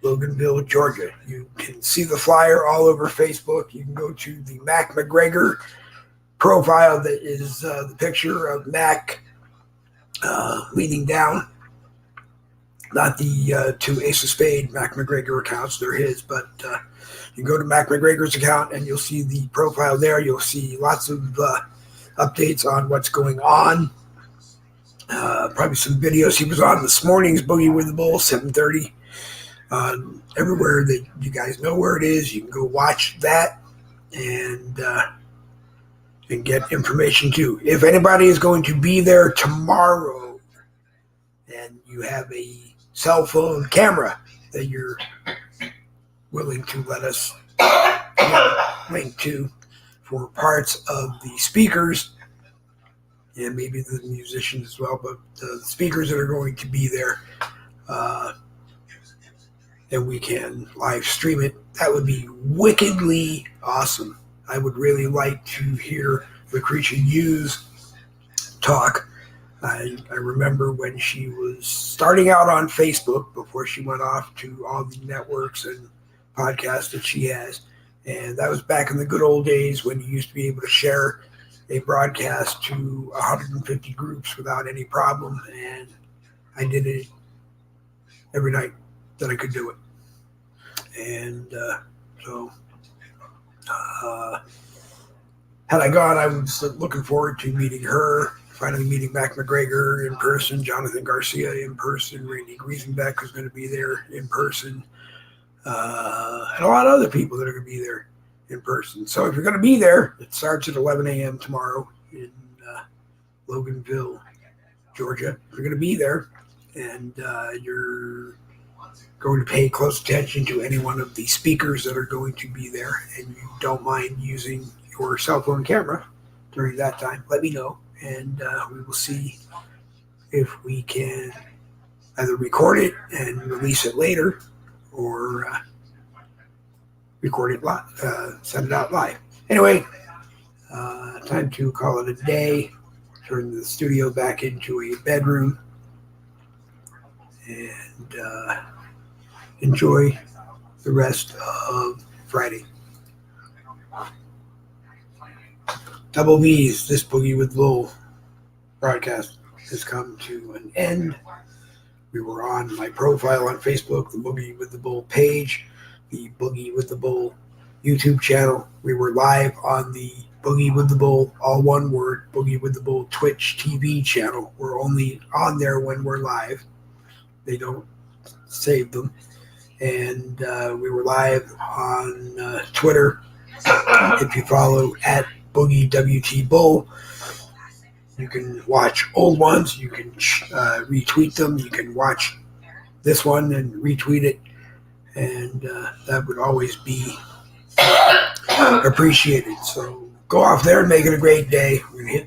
Loganville, Georgia. You can see the flyer all over Facebook. You can go to the Mac McGregor profile that is the picture of Mac leaning down. Not the two Ace of Spade Mac McGregor accounts. They're his, but you go to Mac McGregor's account and you'll see the profile there. You'll see lots of updates on what's going on. Probably some videos. He was on this morning's Boogie with the Bull, 7:30. Everywhere that you guys know where it is, you can go watch that and get information too. If anybody is going to be there tomorrow and you have a cell phone camera that you're willing to let us link to for parts of the speakers and maybe the musicians as well, but the speakers that are going to be there, and we can live stream it, that would be wickedly awesome. I would really like to hear Lucretia Hughes talk. I remember when she was starting out on Facebook before she went off to all the networks and podcasts that she has. And that was back in the good old days when you used to be able to share a broadcast to 150 groups without any problem. And I did it every night that I could do it. And so had I gone, I was looking forward to meeting her, finally meeting Mac McGregor in person, Jonathan Garcia in person, Randy Griesenbeck is going to be there in person, and a lot of other people that are going to be there in person. So if you're going to be there, it starts at 11 a.m. tomorrow in Loganville, Georgia. If you're going to be there and you're going to pay close attention to any one of the speakers that are going to be there and you don't mind using your cell phone camera during that time, let me know, and we will see if we can either record it and release it later or record it live, send it out live. Anyway, time to call it a day. Turn the studio back into a bedroom and enjoy the rest of Friday. Double B's, this Boogie with Bull broadcast has come to an end. We were on my profile on Facebook, the Boogie with the Bull page, the Boogie with the Bull YouTube channel. We were live on the Boogie with the Bull, all one word, Boogie with the Bull Twitch TV channel. We're only on there when we're live. They don't save them. And we were live on Twitter. If you follow at Boogie WT Bull, you can watch old ones. You can retweet them. You can watch this one and retweet it. And that would always be appreciated. So go off there and make it a great day. We're going to hit